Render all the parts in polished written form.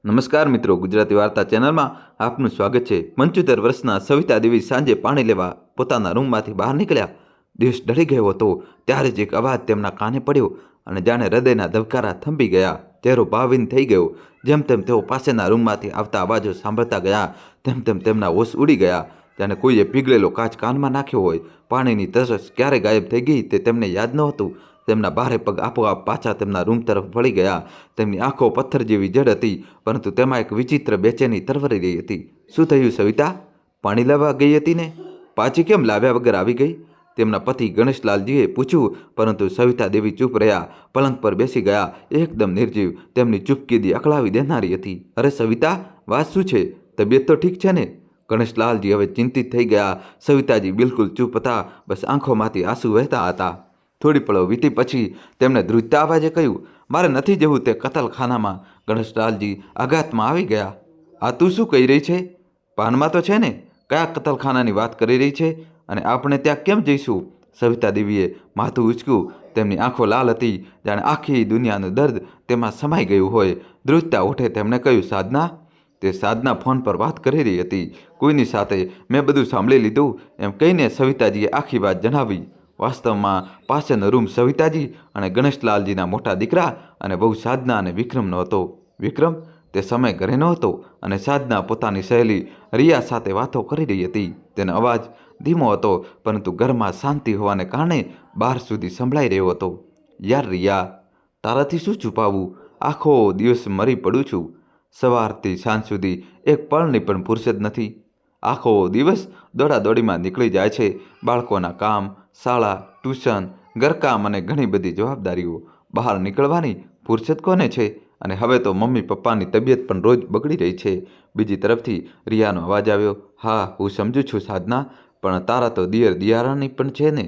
નમસ્કાર મિત્રો, ગુજરાતી વાર્તા ચેનલમાં આપનું સ્વાગત છે। 75 વર્ષના સવિતા દેવી સાંજે પાણી લેવા પોતાના રૂમમાંથી બહાર નીકળ્યા। દિવસ ઢળી ગયો હતો ત્યારે જ એક અવાજ તેમના કાને પડ્યો અને જાણે હૃદયના ધબકારા થંભી ગયા। ચહેરો ભાવહીન થઈ ગયો। જેમ તેમ તેઓ પાસેના રૂમમાંથી આવતા અવાજો સાંભળતા ગયા તેમ તેમ તેમના હોશ ઉડી ગયા। જાણે કોઈએ પીગળેલો કાચ કાનમાં નાખ્યો હોય। પાણીની તરસ ક્યારે ગાયબ થઈ ગઈ તે તેમને યાદ નહોતું। તેમના ભારે પગ આપોઆપ પાછા તેમના રૂમ તરફ વળી ગયા। તેમની આંખો પથ્થર જેવી જડ હતી, પરંતુ તેમાં એક વિચિત્ર બેચેની તરવરી રહી હતી। શું થયું સવિતા? પાણી લાવવા ગઈ હતી ને? પાછી કેમ લાવ્યા વગર આવી ગઈ? તેમના પતિ ગણેશલાલજીએ પૂછ્યું, પરંતુ સવિતા દેવી ચૂપ રહ્યા। પલંગ પર બેસી ગયા, એકદમ નિર્જીવ। તેમની ચૂપકીદી અકળાવી દેનારી હતી। અરે સવિતા, વાત શું છે? તબિયત તો ઠીક છે ને? ગણેશલાલજી હવે ચિંતિત થઈ ગયા। સવિતાજી બિલકુલ ચૂપ હતા, બસ આંખોમાંથી આંસુ વહેતા હતા। થોડી પળો વીતી પછી તેમણે ધ્રુજતા અવાજે કહ્યું, મારે નથી જવું તે કતલખાનામાં। ગણેશલાલજી આઘાતમાં આવી ગયા। આ તું શું કહી રહી છે? ભાનમાં તો છે ને? કયા કતલખાનાની વાત કરી રહી છે? અને આપણે ત્યાં કેમ જઈશું? સવિતા દેવીએ માથું ઉંચક્યું। તેમની આંખો લાલ હતી, જાણે આખી દુનિયાનું દર્દ તેમાં સમાઈ ગયું હોય। ધ્રુજતા ઓઠે તેમણે કહ્યું, સાધના? તે સાધના ફોન પર વાત કરી રહી હતી કોઈની સાથે। મેં બધું સાંભળી લીધું, એમ કહીને સવિતાજીએ આખી વાત જણાવી। વાસ્તવમાં પાસેનો રૂમ સવિતાજી અને ગણેશલાલજીના મોટા દીકરા અને બહુ સાધના અને વિક્રમનો હતો। વિક્રમ? તે સમય ઘરે નહોતો અને સાધના પોતાની સહેલી રિયા સાથે વાતો કરી રહી હતી। તેનો અવાજ ધીમો હતો, પરંતુ ઘરમાં શાંતિ હોવાને કારણે બહાર સુધી સંભળાઈ રહ્યો હતો। યાર રિયા, તારાથી શું છુપાવવું? આખો દિવસ મરી પડું છું। સવારથી સાંજ સુધી એક પળની પણ ફુરસદ નથી। આખો દિવસ દોડાદોડીમાં નીકળી જાય છે। બાળકોના કામ, શાળા, ટ્યુશન, ઘરકામ અને ઘણી બધી જવાબદારીઓ। બહાર નીકળવાની ફુરસદ કોને છે? અને હવે તો મમ્મી પપ્પાની તબિયત પણ રોજ બગડી રહી છે। બીજી તરફથી રિયાનો અવાજ આવ્યો, હા હું સમજુ છું સાધના, પણ તારા તો દિયર દિયારાણી પણ છે ને?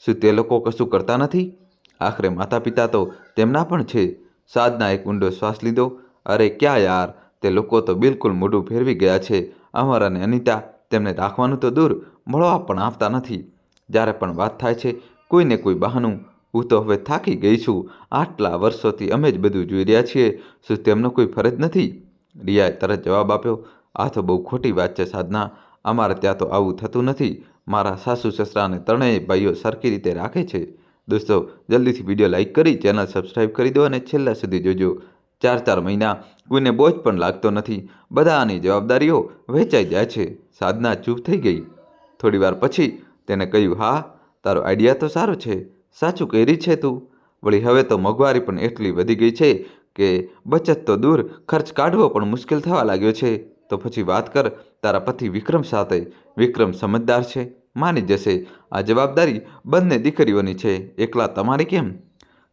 શું તે લોકો કશું કરતા નથી? આખરે માતા પિતા તો તેમના પણ છે। સાધના એક ઊંડો શ્વાસ લીધો। અરે ક્યાં યાર, તે લોકો તો બિલકુલ મોઢું ફેરવી ગયા છે। અમર અને અનિતા તેમને રાખવાનું તો દૂર, મળવા પણ આવતા નથી। જ્યારે પણ વાત થાય છે કોઈને કોઈ બહાનું। હું તો હવે થાકી ગઈ છું। આટલા વર્ષોથી અમે જ બધું જોઈ રહ્યા છીએ। શું તેમનો કોઈ ફરજ નથી? રિયાએ તરત જવાબ આપ્યો, આ તો બહુ ખોટી વાત છે સાધના। અમારે ત્યાં તો આવું થતું નથી। મારા સાસુ સસરા અને ત્રણેય ભાઈઓ સરખી રીતે રાખે છે। દોસ્તો, જલ્દીથી વિડીયો લાઇક કરી ચેનલ સબસ્ક્રાઈબ કરી દો અને છેલ્લા સુધી જોજો। 4 મહિના કોઈને બોજ પણ લાગતો નથી। બધાની જવાબદારીઓ વહેંચાઈ જાય છે। સાધના ચૂપ થઈ ગઈ। થોડી વાર પછી તેને કહ્યું, હા તારો આઈડિયા તો સારો છે, સાચું કહી રહી છે તું। વળી હવે તો મોંઘવારી પણ એટલી વધી ગઈ છે કે બચત તો દૂર, ખર્ચ કાઢવો પણ મુશ્કેલ થવા લાગ્યો છે। તો પછી વાત કર તારા પતિ વિક્રમ સાથે। વિક્રમ સમજદાર છે, માની જશે। આ જવાબદારી બંને દીકરીઓની છે, એકલા તમારી કેમ?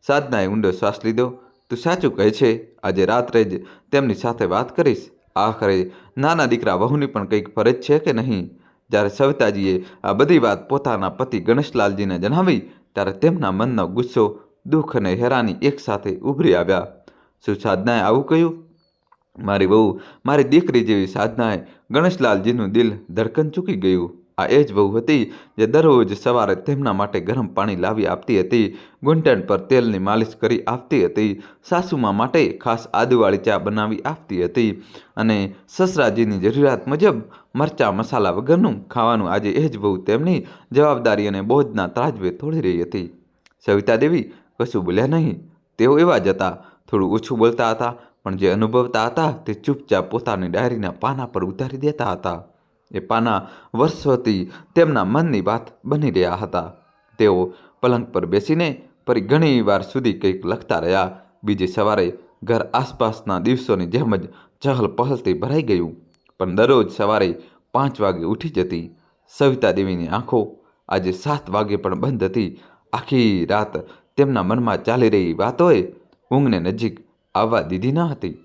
સાધનાએ ઊંડો શ્વાસ લીધો। તું સાચું કહે છે, આજે રાત્રે જ તેમની સાથે વાત કરીશ। આખરે નાના દીકરા વહુની પણ કંઈક ફરજ છે કે નહીં? જ્યારે સવિતાજીએ આ બધી વાત પોતાના પતિ ગણેશલાલજીને જણાવી ત્યારે તેમના મનનો ગુસ્સો, દુઃખ અને હેરાની એકસાથે ઉભરી આવ્યા। શું સાધનાએ આવું કહ્યું? મારી વહુ, મારી દીકરી જેવી સાધનાએ ગણેશલાલજીનું દિલ ધડકન ચૂકી ગયું। આ એ જ વહુ હતી જે દરરોજ સવારે તેમના માટે ગરમ પાણી લાવી આપતી હતી, ઘૂંટણ પર તેલની માલિશ કરી આપતી હતી, સાસુમા માટે ખાસ આદુવાળી ચા બનાવી આપતી હતી અને સસરાજીની જરૂરિયાત મુજબ મરચાં મસાલા વગરનું ખાવાનું। આજે એ જ વહુ તેમની જવાબદારી અને બોજના ત્રાજવે તોડી રહી હતી। સવિતા દેવી કશું બોલ્યા નહીં। તેઓ એવા જ હતા, થોડું ઓછું બોલતા હતા, પણ જે અનુભવતા હતા તે ચૂપચાપ પોતાની ડાયરીના પાના પર ઉતારી દેતા હતા। એ પાના વર્ષોથી તેમના મનની વાત બની રહ્યા હતા। તેઓ પલંગ પર બેસીને ફરી ઘણી વાર સુધી કંઈક લખતા રહ્યા। બીજી સવારે ઘર આસપાસના દિવસોની જેમ જ ચહલ પહલથી ભરાઈ ગયું, પણ દરરોજ સવારે 5 વાગે ઉઠી જતી સવિતા દેવીની આંખો આજે 7 વાગે પણ બંધ હતી। આખી રાત તેમના મનમાં ચાલી રહી વાતોએ ઊંઘને નજીક આવવા દીધી ન હતી।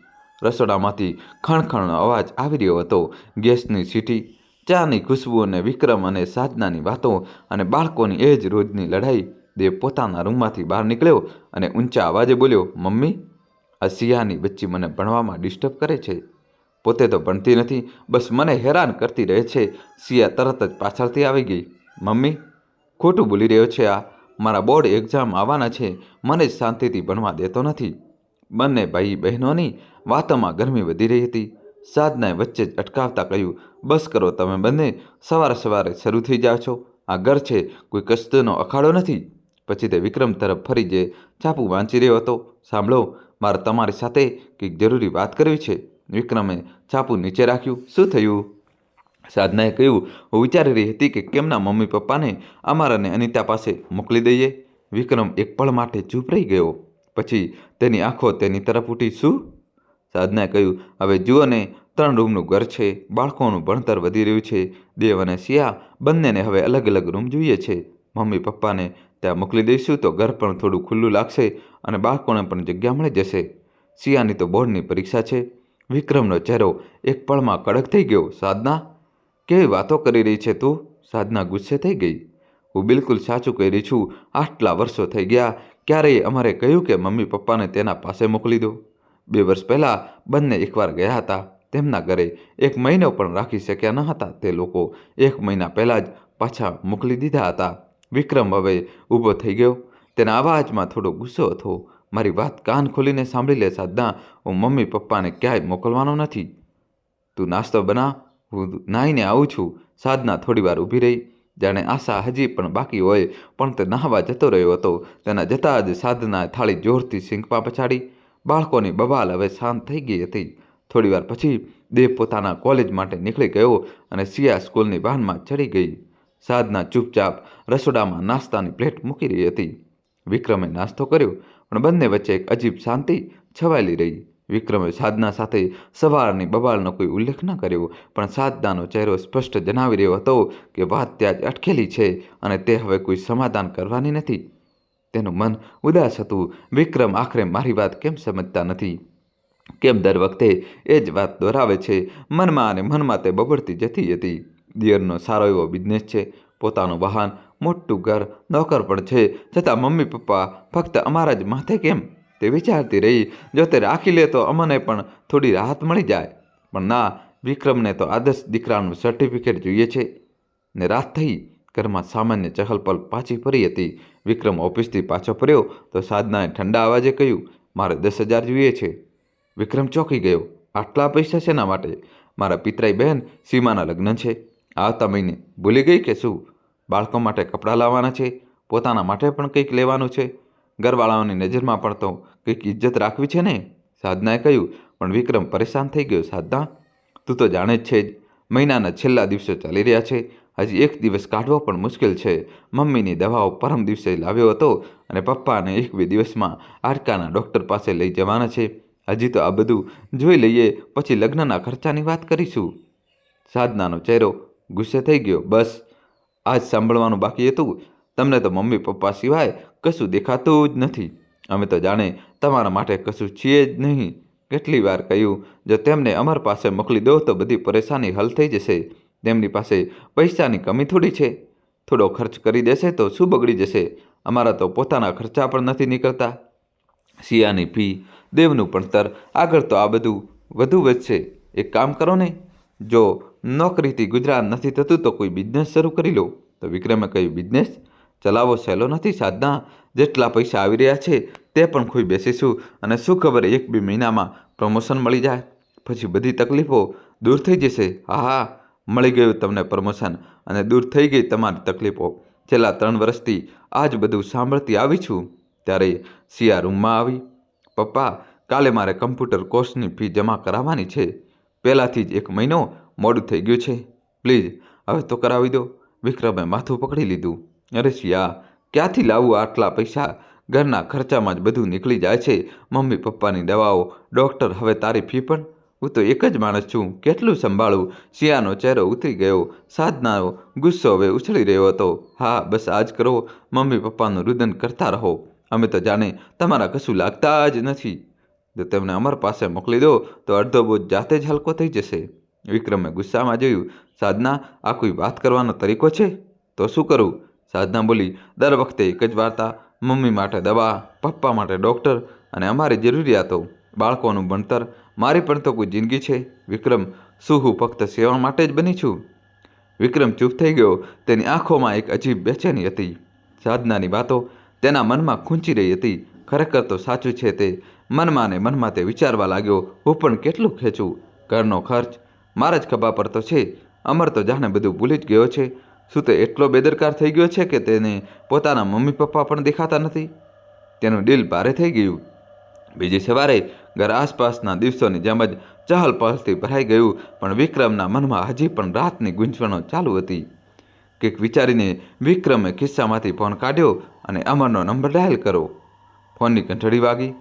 રસોડામાંથી ખણખણનો અવાજ આવી રહ્યો હતો, ગેસની સીટી, ચાની ખુશ્બુ અને વિક્રમ અને સાધનાની વાતો અને બાળકોની એ જ રોજની લડાઈ। દેવ પોતાના રૂમમાંથી બહાર નીકળ્યો અને ઊંચા અવાજે બોલ્યો, મમ્મી, આ સિયાની બચ્ચી મને ભણવામાં ડિસ્ટર્બ કરે છે। પોતે તો ભણતી નથી, બસ મને હેરાન કરતી રહે છે। સિયા તરત જ પાછળથી આવી ગઈ, મમ્મી ખોટું બોલી રહ્યો છે આ, મારા બોર્ડ એક્ઝામ આવવાના છે, મને જ શાંતિથી ભણવા દેતો નથી। બંને ભાઈ બહેનોની વાતોમાં ગરમી વધી રહી હતી. સાધનાએ વચ્ચે જ અટકાવતા કહ્યું, બસ કરો, તમે બંને સવારે સવારે શરૂ થઈ જાઓ છો. આ ઘર છે, કોઈ કસ્તુનો અખાડો નથી. પછી તે વિક્રમ તરફ ફરી જે છાપું વાંચી રહ્યો હતો. સાંભળો, મારે તમારી સાથે કંઈક જરૂરી વાત કરવી છે. વિક્રમે છાપું નીચે રાખ્યું. શું થયું? સાધનાએ કહ્યું, હું વિચારી રહી હતી કે કેમના મમ્મી પપ્પાને અમારાને અનિતા પાસે મોકલી દઈએ. વિક્રમ એક પળ માટે ચૂપ રહી ગયો. પછી તેની આંખો તેની તરફ ઉઠી. શું? સાધનાએ કહ્યું, હવે જુઓ ને, 3 રૂમનું ઘર છે, બાળકોનું ભણતર વધી રહ્યું છે. દેવ અને સિયા બંનેને હવે અલગ અલગ રૂમ જોઈએ છે. મમ્મી પપ્પાને ત્યાં મોકલી દઈશું તો ઘર પણ થોડું ખુલ્લું લાગશે અને બાળકોને પણ જગ્યા મળી જશે. સિયાની તો બોર્ડની પરીક્ષા છે. વિક્રમનો ચહેરો એક પળમાં કડક થઈ ગયો. સાધના, કેવી વાતો કરી રહી છે તું? સાધના ગુસ્સે થઈ ગઈ. હું બિલકુલ સાચું કહી રહી છું. આટલા વર્ષો થઈ ગયા, ક્યારેય અમારે કહ્યું કે મમ્મી પપ્પાને તેના પાસે મોકલી દો? 2 વર્ષ પહેલાં બંને એકવાર ગયા હતા તેમના ઘરે. 1 મહિનો પણ રાખી શક્યા ન હતા તે લોકો. 1 મહિના પહેલાં જ પાછા મોકલી દીધા હતા. વિક્રમ હવે ઊભો થઈ ગયો. તેના અવાજમાં થોડો ગુસ્સો હતો. મારી વાત કાન ખોલીને સાંભળી લે સાધના, હું મમ્મી પપ્પાને ક્યાંય મોકલવાનો નથી. તું નાસ્તો બના, હું નાહીને આવું છું. સાધના થોડીવાર ઊભી રહી, જાણે આશા હજી પણ બાકી હોય, પણ તે નહાવા જતો રહ્યો હતો. તેના જતાં જ સાધનાએ થાળી જોરથી સિંકમાં પછાડી. બાળકોની બબાલ હવે શાંત થઈ ગઈ હતી. થોડીવાર પછી દેવ પોતાના કોલેજ માટે નીકળી ગયો અને સિયા સ્કૂલની વાનમાં ચડી ગઈ. સાધના ચૂપચાપ રસોડામાં નાસ્તાની પ્લેટ મૂકી રહી હતી. વિક્રમે નાસ્તો કર્યો, પણ બંને વચ્ચે એક અજીબ શાંતિ છવાયેલી રહી. વિક્રમે સાધના સાથે સવારની બબાલનો કોઈ ઉલ્લેખ ન કર્યો, પણ સાધનાનો ચહેરો સ્પષ્ટ જણાવી રહ્યો હતો કે વાત ત્યાં જ અટકેલી છે અને તે હવે કોઈ સમાધાન કરવાની નથી. તેનું મન ઉદાસ હતું. વિક્રમ આખરે મારી વાત કેમ સમજતા નથી? કેમ દર વખતે એ જ વાત દોહરાવે છે? મનમાં અને મનમાં તે બબડતી જતી હતી. દિયરનો સારો એવો બિઝનેસ છે, પોતાનું વાહન, મોટું ઘર, નોકર પણ છે, છતાં મમ્મી પપ્પા ફક્ત અમારા જ માથે કેમ? તે વિચારતી રહી. જો તે રાખી લે તો અમને પણ થોડી રાહત મળી જાય. પણ ના, વિક્રમને તો આદર્શ દીકરાનું સર્ટિફિકેટ જોઈએ છે. ને રાત થઈ. ઘરમાં સામાન્ય ચહલપહલ પાછી ફરી હતી. વિક્રમ ઓફિસથી પાછો ફર્યો તો સાધનાએ ઠંડા અવાજે કહ્યું, મારે 10,000 જોઈએ છે. વિક્રમ ચોંકી ગયો. આટલા પૈસા શેના માટે? મારા પિતરાઈ બહેન સીમાના લગ્ન છે આવતા મહિને. ભૂલી ગઈ કે શું? બાળકો માટે કપડાં લાવવાના છે, પોતાના માટે પણ કંઈક લેવાનું છે. ઘરવાળાઓની નજરમાં પણ તો કંઈક ઇજ્જત રાખવી છે ને? સાધનાએ કહ્યું. પણ વિક્રમ પરેશાન થઈ ગયો. સાધના, તું તો જાણે જ છે જ, મહિનાના છેલ્લા દિવસો ચાલી રહ્યા છે. હજી 1 દિવસ કાઢવો પણ મુશ્કેલ છે. મમ્મીની દવાઓ પરમ દિવસે લાવ્યો હતો અને પપ્પાને 1-2 દિવસમાં હાડકાના ડૉક્ટર પાસે લઈ જવાના છે. હજી તો આ બધું જોઈ લઈએ, પછી લગ્નના ખર્ચાની વાત કરીશું. સાધનાનો ચહેરો ગુસ્સે થઈ ગયો. બસ આજ સાંભળવાનું બાકી હતું? તમને તો મમ્મી પપ્પા સિવાય કશું દેખાતું જ નથી. અમે તો જાણે તમારા માટે કશું છીએ જ નહીં. કેટલી વાર કહ્યું, જો તેમને અમારા પાસે મોકલી દો તો બધી પરેશાની હલ થઈ જશે. તેમની પાસે પૈસાની કમી થોડી છે. થોડો ખર્ચ કરી દેશે તો શું બગડી જશે? અમારા તો પોતાના ખર્ચા પણ નથી નીકળતા. સિયાની ફી, દેવનું ભણતર, આગળ તો આ બધું વધુ વધશે. એક કામ કરો ને, જો નોકરીથી ગુજરાન નથી થતું તો કોઈ બિઝનેસ શરૂ કરી લો. તો વિક્રમે કહ્યું, બિઝનેસ ચલાવવો સહેલો નથી સાધના. જેટલા પૈસા આવી રહ્યા છે તે પણ ખોઈ બેસીશું અને શું ખબર 1-2 મહિનામાં પ્રમોશન મળી જાય, પછી બધી તકલીફો દૂર થઈ જશે. હા હા, મળી ગયું તમને પ્રમોશન અને દૂર થઈ ગઈ તમારી તકલીફો. છેલ્લા 3 વર્ષથી આ જ બધું સાંભળતી આવી છું. ત્યારે સિયા રૂમમાં આવી. પપ્પા, કાલે મારે કમ્પ્યુટર કોર્સની ફી જમા કરાવવાની છે. પહેલાંથી જ 1 મહિનો મોડું થઈ ગયું છે. પ્લીઝ હવે તો કરાવી દો. વિક્રમે માથું પકડી લીધું. અરે સિયા, ક્યાંથી લાવવું આટલા પૈસા? ઘરના ખર્ચામાં જ બધું નીકળી જાય છે. મમ્મી પપ્પાની દવાઓ, ડૉક્ટર, હવે તારી ફી પણ. હું તો એક જ માણસ છું, કેટલું સંભાળું? સિયાનો ચહેરો ઉતરી ગયો. સાધનાનો ગુસ્સો હવે ઉછળી રહ્યો હતો. હા, બસ આ જ કરો. મમ્મી પપ્પાનું રુદન કરતા રહો. અમે તો જાણે તમારા કશું લાગતા જ નથી. જો તેમને અમારા પાસે મોકલી દો તો અડધો બોજ જાતે જ હલકો થઈ જશે. વિક્રમે ગુસ્સામાં જોયું. સાધના, આ કોઈ વાત કરવાનો તરીકો છે? તો શું કરું? સાધના બોલી. દર વખતે એક જ વાર્તા. મમ્મી માટે દવા, પપ્પા માટે ડૉક્ટર અને અમારી જરૂરિયાતો, બાળકોનું ભણતર. મારી પણ તો કોઈ જિંદગી છે. વિક્રમ, શું હું ફક્ત સેવા માટે જ બની છું? વિક્રમ ચૂપ થઈ ગયો. તેની આંખોમાં એક અજીબ બેચેની હતી. સાધનાની વાતો તેના મનમાં ખૂંચી રહી હતી. ખરેખર તો સાચું છે તે મનમાં ને મનમાં તે વિચારવા લાગ્યો, હું પણ કેટલું ખેંચું, ઘરનો ખર્ચ મારા જ ખભા પર તો છે. અમર તો જાણે બધું ભૂલી જ ગયો છે. શું તે એટલો બેદરકાર થઈ ગયો છે કે તેને પોતાના મમ્મી પપ્પા પણ દેખાતા નથી? તેનું દિલ ભારે થઈ ગયું. બીજી સવારે ઘર આસપાસના દિવસોની જેમ જ ચહલ પહલથી ભરાઈ ગયું, પણ વિક્રમના મનમાં હજી પણ રાતની ગૂંચવણો ચાલુ હતી. કંઈક વિચારીને વિક્રમે ખિસ્સામાંથી ફોન કાઢ્યો અને અમરનો નંબર ડાયલ કર્યો. ફોનની ઘંટડી વાગી.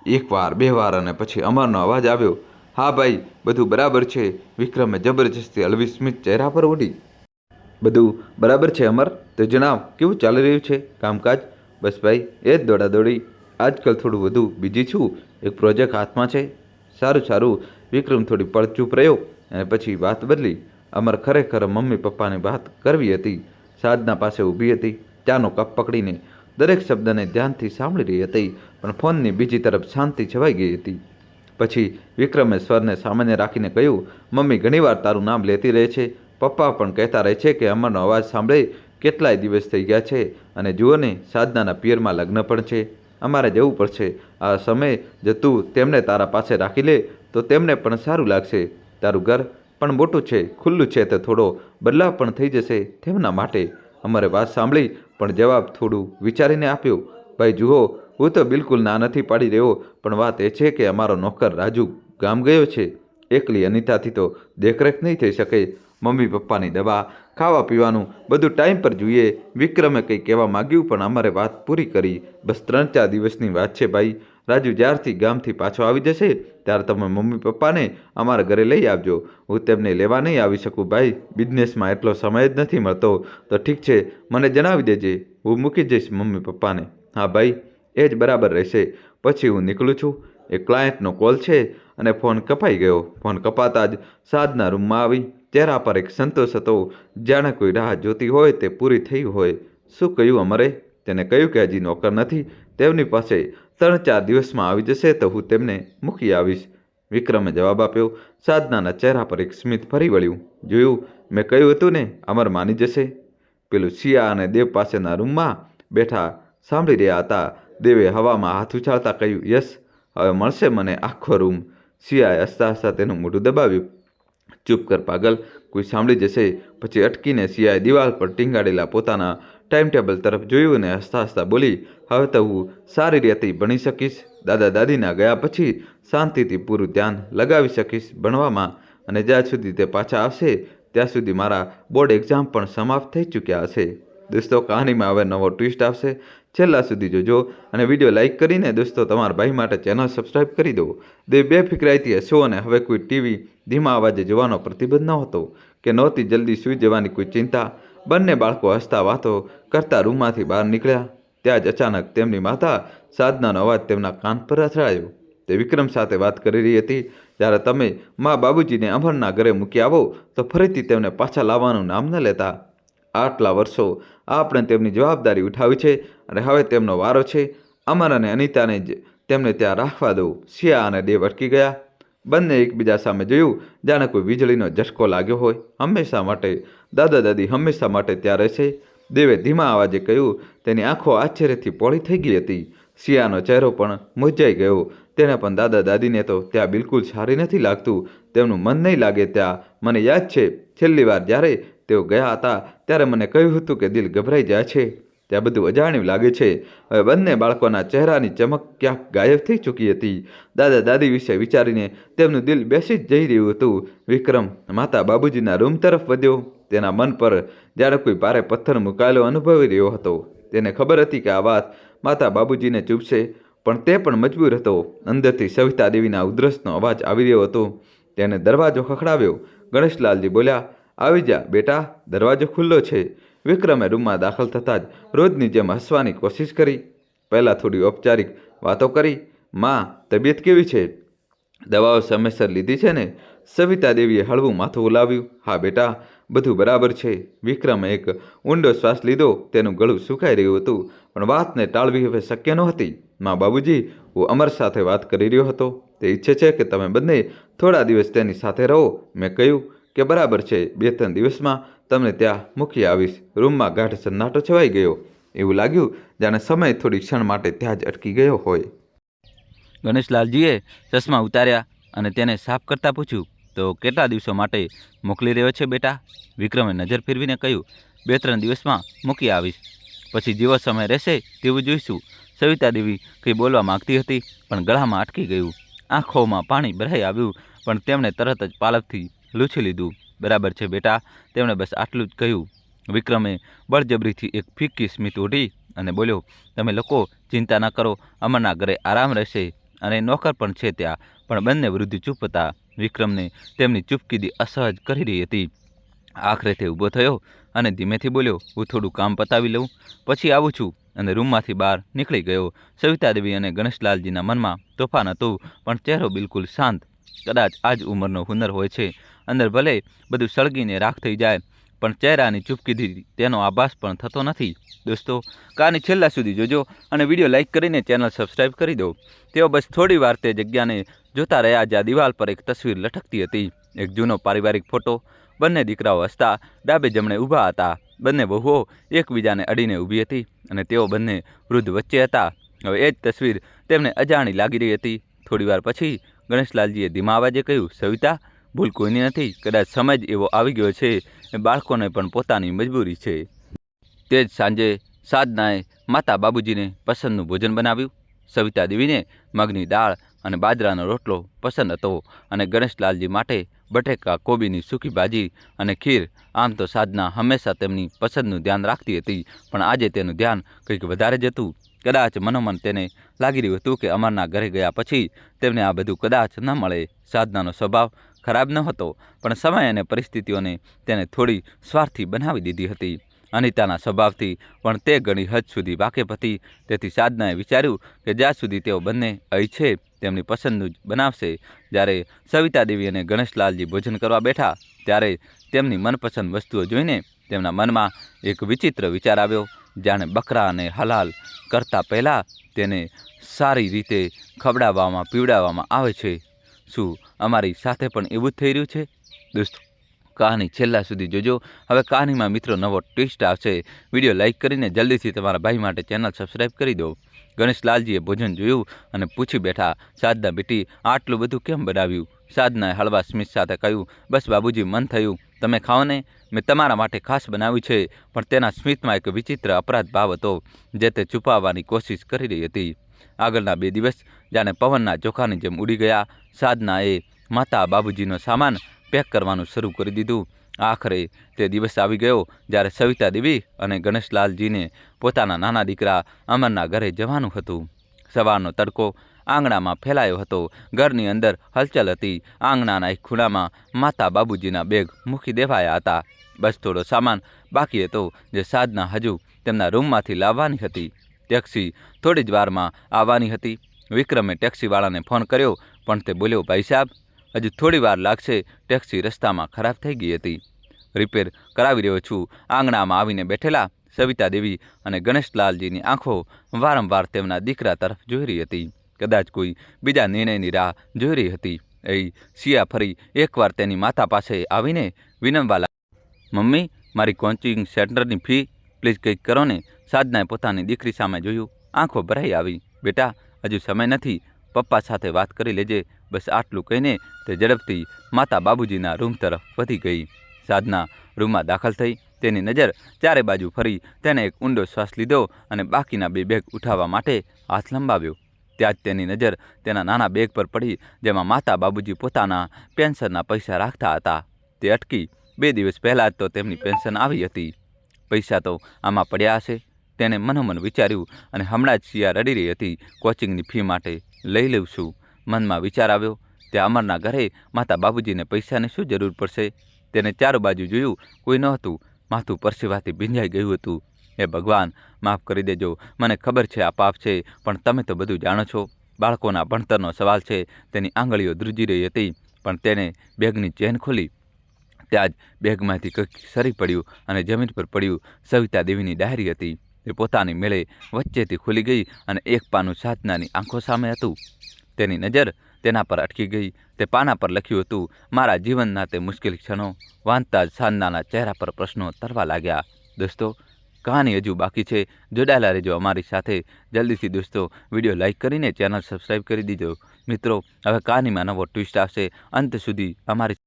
એકવાર, બે વાર અને પછી અમરનો અવાજ આવ્યો. હા ભાઈ, બધું બરાબર છે. વિક્રમે જબરજસ્તી હળવી સ્મિત ચહેરા પર ઉડી. બધું બરાબર છે અમર, તો જણાવ કેવું ચાલી રહ્યું છે કામકાજ? બસ ભાઈ, એ જ દોડાદોડી. આજકાલ થોડું વધુ બીજી છું, એક પ્રોજેક્ટ હાથમાં છે. સારું સારું. વિક્રમ થોડી પળ ચૂપ રહ્યો અને પછી વાત બદલી. અમર ખરેખર મમ્મી પપ્પાની વાત કરવી હતી. સાધના પાસે ઊભી હતી, ચાનો કપ પકડીને દરેક શબ્દને ધ્યાનથી સાંભળી રહી હતી, પણ ફોનની બીજી તરફ શાંતિ છવાઈ ગઈ હતી. પછી વિક્રમે સ્વરને સામાન્ય રાખીને કહ્યું, મમ્મી ઘણીવાર તારું નામ લેતી રહે છે, પપ્પા પણ કહેતા રહે છે કે અમરનો અવાજ સાંભળે કેટલાય દિવસ થઈ ગયા છે, અને જુઓ ને સાધનાના પિયરમાં લગ્ન પણ છે. અમારે જવું પડશે. આ સમય જો તું તેમને તારા પાસે રાખી લે તો તેમને પણ સારું લાગશે. તારું ઘર પણ મોટું છે, ખુલ્લું છે, તો થોડો બદલાવ પણ થઈ જશે તેમના માટે. અમારે વાત સાંભળી પણ જવાબ થોડું વિચારીને આપ્યો. ભાઈ જુઓ, હું તો બિલકુલ ના નથી પાડી રહ્યો, પણ વાત એ છે કે અમારો નોકર રાજુ ગામ ગયો છે. એકલી અનિતાથી તો દેખરેખ નહીં થઈ શકે. મમ્મી પપ્પાની દવા, ખાવા પીવાનું બધું ટાઈમ પર જોઈએ. વિક્રમે કંઈ કહેવા માગ્યું પણ અમારે વાત પૂરી કરી. બસ 3-4 દિવસની વાત છે ભાઈ. રાજુ જ્યારથી ગામથી પાછો આવી જશે ત્યારે તમે મમ્મી પપ્પાને અમારા ઘરે લઈ આવજો. હું તેમને લેવા નહીં આવી શકું ભાઈ, બિઝનેસમાં એટલો સમય જ નથી મળતો. તો ઠીક છે, મને જણાવી દેજે, હું મૂકી જઈશ મમ્મી પપ્પાને. હા ભાઈ, એ જ બરાબર રહેશે. પછી હું નીકળું છું, એક ક્લાયન્ટનો કોલ છે. અને ફોન કપાઈ ગયો. ફોન કપાતા જ સાધના રૂમમાં આવી. ચહેરા પર એક સંતોષ હતો, જાણે કોઈ રાહ જોતી હોય તે પૂરી થઈ હોય. શું કહ્યું અમરે? તેને કહ્યું કે હજી નોકર નથી, તેમની પાસે 3-4 દિવસમાં આવી જશે તો હું તેમને મૂકી આવીશ. વિક્રમે જવાબ આપ્યો. સાધનાના ચહેરા પર એક સ્મિત ફરી વળ્યું. જોયું, મેં કહ્યું હતું ને, અમર માની જશે. પેલું શિયા અને દેવ પાસેના રૂમમાં બેઠા સાંભળી રહ્યા હતા. દેવે હવામાં હાથ ઉછાળતા કહ્યું, યસ, હવે મળશે મને આખો રૂમ. શિયાએ હસતા હસતા તેનું મોઢું દબાવ્યું. ચૂપ કર પાગલ, કોઈ સાંભળી જશે. પછી અટકીને શિયાએ દિવાલ પર ટીંગાડેલા પોતાના ટાઈમ ટેબલ તરફ જોયું અને હસતા હસતા બોલી, હવે તો હું સારી રીતે ભણી શકીશ. દાદા દાદીના ગયા પછી શાંતિથી પૂરું ધ્યાન લગાવી શકીશ ભણવામાં, અને જ્યાં સુધી તે પાછા આવશે ત્યાં સુધી મારા બોર્ડ એક્ઝામ પણ સમાપ્ત થઈ ચૂક્યા હશે. દોસ્તો, કહાનીમાં હવે નવો ટ્વિસ્ટ આવશે. છેલ્લા સુધી જોજો અને વિડીયો લાઇક કરીને દોસ્તો તમારા ભાઈ માટે ચેનલ સબસ્ક્રાઈબ કરી દો. બેફિકરાઈથી હસો અને હવે કોઈ ટીવી ધીમા અવાજે જોવાનો પ્રતિબંધ નહોતો કે નહોતી જલ્દી સૂઈ જવાની કોઈ ચિંતા. બંને બાળકો હસતા વાતો કરતા રૂમમાંથી બહાર નીકળ્યા. ત્યાં જ અચાનક તેમની માતા સાધનાનો અવાજ તેમના કાન પર અથડાયો. તે વિક્રમ સાથે વાત કરી રહી હતી. જ્યારે તમે મા બાબુજીને અમરના ઘરે મૂકી આવો તો ફરીથી તેમને પાછા લાવવાનું નામ ન લેતા. આટલા વર્ષો આપણે તેમની જવાબદારી ઉઠાવી છે અને હવે તેમનો વારો છે. અમર અને અનિતાને જ તેમને ત્યાં રાખવા દો. શિયા અને દેવ અટકી ગયા. બંને એકબીજા સામે જોયું, જાણે કોઈ વીજળીનો ઝટકો લાગ્યો હોય. હંમેશા માટે દાદા દાદી હંમેશા માટે ત્યાં રહેશે, દેવે ધીમા અવાજે કહ્યું. તેની આંખો આશ્ચર્યથી પોળી થઈ ગઈ હતી. શિયાનો ચહેરો પણ મૂંઝાઈ ગયો. તેને પણ દાદા દાદીને તો ત્યાં બિલકુલ સારી નથી લાગતું. તેમનું મન નહીં લાગે ત્યાં. મને યાદ છે છેલ્લી વાર જ્યારે તેઓ ગયા હતા ત્યારે મને કહ્યું હતું કે દિલ ગભરાઈ જાય છે. ત્યાં બધું અજાણ્યું લાગે છે. હવે બંને બાળકોના ચહેરાની ચમક ક્યાંક ગાયબ થઈ ચૂકી હતી. દાદા દાદી વિશે વિચારીને તેમનું દિલ બેસી જ જઈ રહ્યું હતું. વિક્રમ માતા બાબુજીના રૂમ તરફ વધ્યો. તેના મન પર જાણે કોઈ ભારે પથ્થર મુકાયેલો અનુભવી રહ્યો હતો. તેને ખબર હતી કે આ વાત માતા બાબુજીને ચૂપશે, પણ તે પણ મજબૂર હતો. અંદરથી સવિતા દેવીના ઉધરસનો અવાજ આવી રહ્યો હતો. તેને દરવાજો ખખડાવ્યો. ગણેશલાલજી બોલ્યા, આવી જા બેટા, દરવાજો ખુલ્લો છે. વિક્રમે રૂમમાં દાખલ થતાં જ રોજની જેમ હસવાની કોશિશ કરી. પહેલાં થોડી ઔપચારિક વાતો કરી. માં, તબિયત કેવી છે? દવાઓ સમયસર લીધી છે ને? સવિતા દેવીએ હળવું માથું હલાવ્યું. હા બેટા, બધું બરાબર છે. વિક્રમે એક ઊંડો શ્વાસ લીધો. તેનું ગળું સુકાઈ રહ્યું હતું, પણ વાતને ટાળવી હવે શક્ય નહોતી. મા બાબુજી, હું અમર સાથે વાત કરી રહ્યો હતો. તે ઈચ્છે છે કે તમે બંને થોડા દિવસ તેની સાથે રહો. મેં કહ્યું કે બરાબર છે, 2-3 દિવસમાં તમને ત્યાં મૂકી આવીશ. રૂમમાં ગાઢ સન્નાટો છવાઈ ગયો. એવું લાગ્યું જાણે સમય થોડી ક્ષણ માટે ત્યાં જ અટકી ગયો હોય. ગણેશલાલજીએ ચશ્મા ઉતાર્યા અને તેને સાફ કરતાં પૂછ્યું, તો કેટલા દિવસો માટે મોકલી રહ્યો છે બેટા? વિક્રમે નજર ફેરવીને કહ્યું, 2-3 દિવસમાં મૂકી આવીશ. પછી જેવો સમય રહેશે તેવું જોઈશું. સવિતા દેવી કંઈ બોલવા માગતી હતી, પણ ગળામાં અટકી ગયું. આંખોમાં પાણી ભરાઈ આવ્યું, પણ તેમણે તરત જ પાલકથી લૂછી લીધું. બરાબર છે બેટા, તેમણે બસ આટલું જ કહ્યું. વિક્રમે બળજબરીથી એક ફીકી સ્મિત ઓઢી અને બોલ્યો, તમે લોકો ચિંતા ન કરો, અમરના ઘરે આરામ રહેશે અને નોકર પણ છે ત્યાં. પણ બંને વૃદ્ધ ચૂપ હતા. વિક્રમને તેમની ચૂપકીદી અસહજ કરી રહી હતી. આખરે તે ઊભો થયો અને ધીમેથી બોલ્યો, હું થોડું કામ પતાવી લઉં, પછી આવું છું, અને રૂમમાંથી બહાર નીકળી ગયો. સવિતા દેવી અને ગણેશલાલજીના મનમાં તોફાન હતું, પણ ચહેરો બિલકુલ શાંત. કદાચ આ જ ઉંમરનો હુનર હોય છે. અંદર ભલે બધું સળગીને રાખ થઈ જાય, પણ ચહેરાની ચૂપકીદી તેનો આભાસ પણ થતો નથી. દોસ્તો, કહાની છેલ્લા સુધી જોજો અને વિડીયો લાઇક કરીને ચેનલ સબસ્ક્રાઈબ કરી દો. તેઓ બસ થોડી વાર તે જગ્યાને જોતા રહ્યા જ્યાં દિવાલ પર એક તસવીર લટકતી હતી. એક જૂનો પારિવારિક ફોટો. બંને દીકરાઓ હસતા ડાબે જમણે ઊભા હતા. બંને વહુઓ એકબીજાને અડીને ઊભી હતી અને તેઓ બંને વૃદ્ધ વચ્ચે હતા. હવે એ જ તસવીર તેમને અજાણી લાગી રહી હતી. થોડીવાર પછી ગણેશલાલજીએ ધીમા અવાજે કહ્યું, સવિતા, ભૂલ કોઈની નથી. કદાચ સમય જ એવો આવી ગયો છે એ બાળકોને પણ પોતાની મજબૂરી છે. તે જ સાંજે સાધનાએ માતા બાબુજીને પસંદનું ભોજન બનાવ્યું. સવિતા દેવીને મગની દાળ અને બાજરાનો રોટલો પસંદ હતો અને ગણેશલાલજી માટે બટેકા કોબીની સૂકી ભાજી અને ખીર. આમ તો સાધના હંમેશા તેમની પસંદનું ધ્યાન રાખતી હતી, પણ આજે તેનું ધ્યાન કંઈક વધારે જ હતું. કદાચ મનોમન તેને લાગી રહ્યું હતું કે અમરના ઘરે ગયા પછી તેમને આ બધું કદાચ ન મળે. સાધનાનો સ્વભાવ ખરાબ ન હતો, પણ સમય અને પરિસ્થિતિઓને તેને થોડી સ્વાર્થી બનાવી દીધી હતી. અનિતાના સ્વભાવથી પણ તે ઘણી હદ સુધી વાકેફ હતી. તેથી સાધનાએ વિચાર્યું કે જ્યાં સુધી તેઓ બંને અહીં છે તેમની પસંદનું જ બનાવશે. જ્યારે સવિતા દેવી અને ગણેશલાલજી ભોજન કરવા બેઠા, ત્યારે તેમની મનપસંદ વસ્તુઓ જોઈને તેમના મનમાં એક વિચિત્ર વિચાર આવ્યો. જાણે બકરાને હલાલ કરતાં પહેલાં તેને સારી રીતે ખવડાવવામાં પીવડાવવામાં આવે છે. શું અમારી સાથે પણ એવું જ થઈ રહ્યું છે? દોસ્તો, કહાની છેલ્લા સુધી જોજો. હવે કહાનીમાં મિત્રો નવો ટ્વિસ્ટ આવશે. વિડીયો લાઇક કરીને જલ્દીથી તમારા ભાઈ માટે ચેનલ સબસ્ક્રાઈબ કરી દો. ગણેશલાલજીએ ભોજન જોયું અને પૂછી બેઠા, સાધના બેટી, આટલું બધું કેમ બનાવ્યું? સાધનાએ હળવા સ્મિત સાથે કહ્યું, બસ બાબુજી, મન થયું તમે ખાઓ ને, મેં તમારા માટે ખાસ બનાવ્યું છે. પણ તેના સ્મિતમાં એક વિચિત્ર અપરાધ ભાવ હતો, જે તે છુપાવવાની કોશિશ કરી રહી હતી. આગળના 2 દિવસ જાણે પવનના ઝોકાની જેમ ઉડી ગયા. સાધનાએ માતા બાબુજીનો સામાન પેક કરવાનું શરૂ કરી દીધું. આખરે તે દિવસ આવી ગયો જ્યારે સવિતા દેવી અને ગણેશલાલજીને પોતાના નાના દીકરા અમરના ઘરે જવાનું હતું. સવારનો તડકો આંગણામાં ફેલાયો હતો. ઘરની અંદર હલચલ હતી. આંગણાના એક ખૂણામાં માતા બાબુજીના બેગ મૂકી દેવાયા હતા. બસ થોડો સામાન બાકી હતો, જે સાધના હજુ તેમના રૂમમાંથી લાવવાની હતી. ટેક્સી થોડી જ વારમાં આવવાની હતી. વિક્રમે ટેક્સીવાળાને ફોન કર્યો, પણ તે બોલ્યો, ભાઈ સાહેબ, હજુ થોડી વાર લાગશે. ટેક્સી રસ્તામાં ખરાબ થઈ ગઈ હતી, રિપેર કરાવી રહ્યો છું. આંગણામાં આવીને બેઠેલા સવિતા દેવી અને ગણેશલાલજીની આંખો વારંવાર તેમના દીકરા તરફ જોઈ રહી હતી. કદાચ કોઈ બીજા નિર્ણયની રાહ જોઈ રહી હતી. એ સિયા ફરી એકવાર તેની માતા પાસે આવીને વિનમવા લાગી, મમ્મી, મારી કોચિંગ સેન્ટરની ફી પ્લીઝ કંઈક કરો ને. સાધનાએ પોતાની દીકરી સામે જોયું. આંખો ભરાઈ આવી. બેટા, હજુ સમય નથી, પપ્પા સાથે વાત કરી લેજે. બસ આટલું કહીને તે ઝડપથી માતા બાબુજીના રૂમ તરફ વધી ગઈ. સાધના રૂમમાં દાખલ થઈ. તેની નજર ચારે બાજુ ફરી. તેને એક ઊંડો શ્વાસ લીધો અને બાકીના 2 બેગ ઉઠાવવા માટે હાથ લંબાવ્યો. ત્યાં જ તેની નજર તેના નાના બેગ પર પડી, જેમાં માતા બાબુજી પોતાના પેન્શનના પૈસા રાખતા હતા. તે અટકી. 2 દિવસ પહેલાં જ તો તેમની પેન્શન આવી હતી. પૈસા તો આમાં પડ્યા હશે, તેને મનોમન વિચાર્યું. અને હમણાં જ સિયા રડી રહી હતી. કોચિંગની ફી માટે લઈ લઉં છું, મનમાં વિચાર આવ્યો. ત્યાં અમરના ઘરે માતા બાબુજીને પૈસાની શું જરૂર પડશે? તેને ચારો બાજુ જોયું, કોઈ નહોતું. માથું પરસેવાથી ભીંજાઈ ગયું હતું. હે ભગવાન, માફ કરી દેજો. મને ખબર છે આ પાપ છે, પણ તમે તો બધું જાણો છો. બાળકોના ભણતરનો સવાલ છે. તેની આંગળીઓ ધ્રુજી રહી હતી, પણ તેણે બેગની ચેન ખોલી. ત્યાં જ બેગમાંથી કંઈક સરી પડ્યું અને જમીન પર પડ્યું. સવિતા દેવીની ડાયરી હતી. તે પોતાની મેળે વચ્ચેથી ખુલી ગઈ અને એક પાનું સાધનાની આંખો સામે હતું. તેની નજર તેના પર અટકી ગઈ. તે પાના પર લખ્યું હતું, મારા જીવનના તે મુશ્કેલ ક્ષણો. વાંચતા જ સાધનાના ચહેરા પર પ્રશ્નો તરવા લાગ્યા. દોસ્તો, કહાની હજુ બાકી છે. જોડાયેલા રહેજો અમારી સાથે. જલ્દીથી દોસ્તો વિડીયો લાઇક કરીને ચેનલ સબસ્ક્રાઈબ કરી દીજો. મિત્રો હવે કહાનીમાં નવો ટ્વિસ્ટ આવશે. અંત સુધી અમારી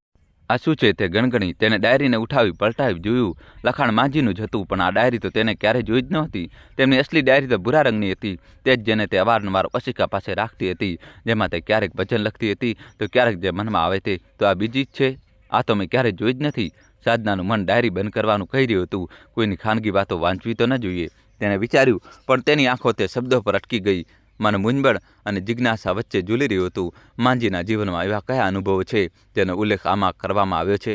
આ શું છે તે ગણગણી તેને ડાયરીને ઉઠાવી પલટાવી જોયું. લખાણ માંજીનું જ હતું, પણ આ ડાયરી તો તેને ક્યારેય જોઈ જ નહોતી. તેમની અસલી ડાયરી તો ભૂરા રંગની હતી, તે જ જેને તે અવારનવાર ઓશિકા પાસે રાખતી હતી, જેમાં તે ક્યારેક ભજન લખતી હતી તો ક્યારેક જે મનમાં આવે તે. તો આ બીજી જ છે? આ તો મેં ક્યારેય જોઈ જ નથી. સાધનાનું મન ડાયરી બંધ કરવાનું કહી રહ્યું હતું. કોઈની ખાનગી વાતો વાંચવી તો ન જોઈએ, તેણે વિચાર્યું, પણ તેની આંખો તે શબ્દો પર અટકી ગઈ. મન મૂંઝવણ અને જિજ્ઞાસા વચ્ચે ઝૂલી રહ્યું હતું. માંજીના જીવનમાં એવા કયા અનુભવો છે જેનો ઉલ્લેખ આમાં કરવામાં આવ્યો છે?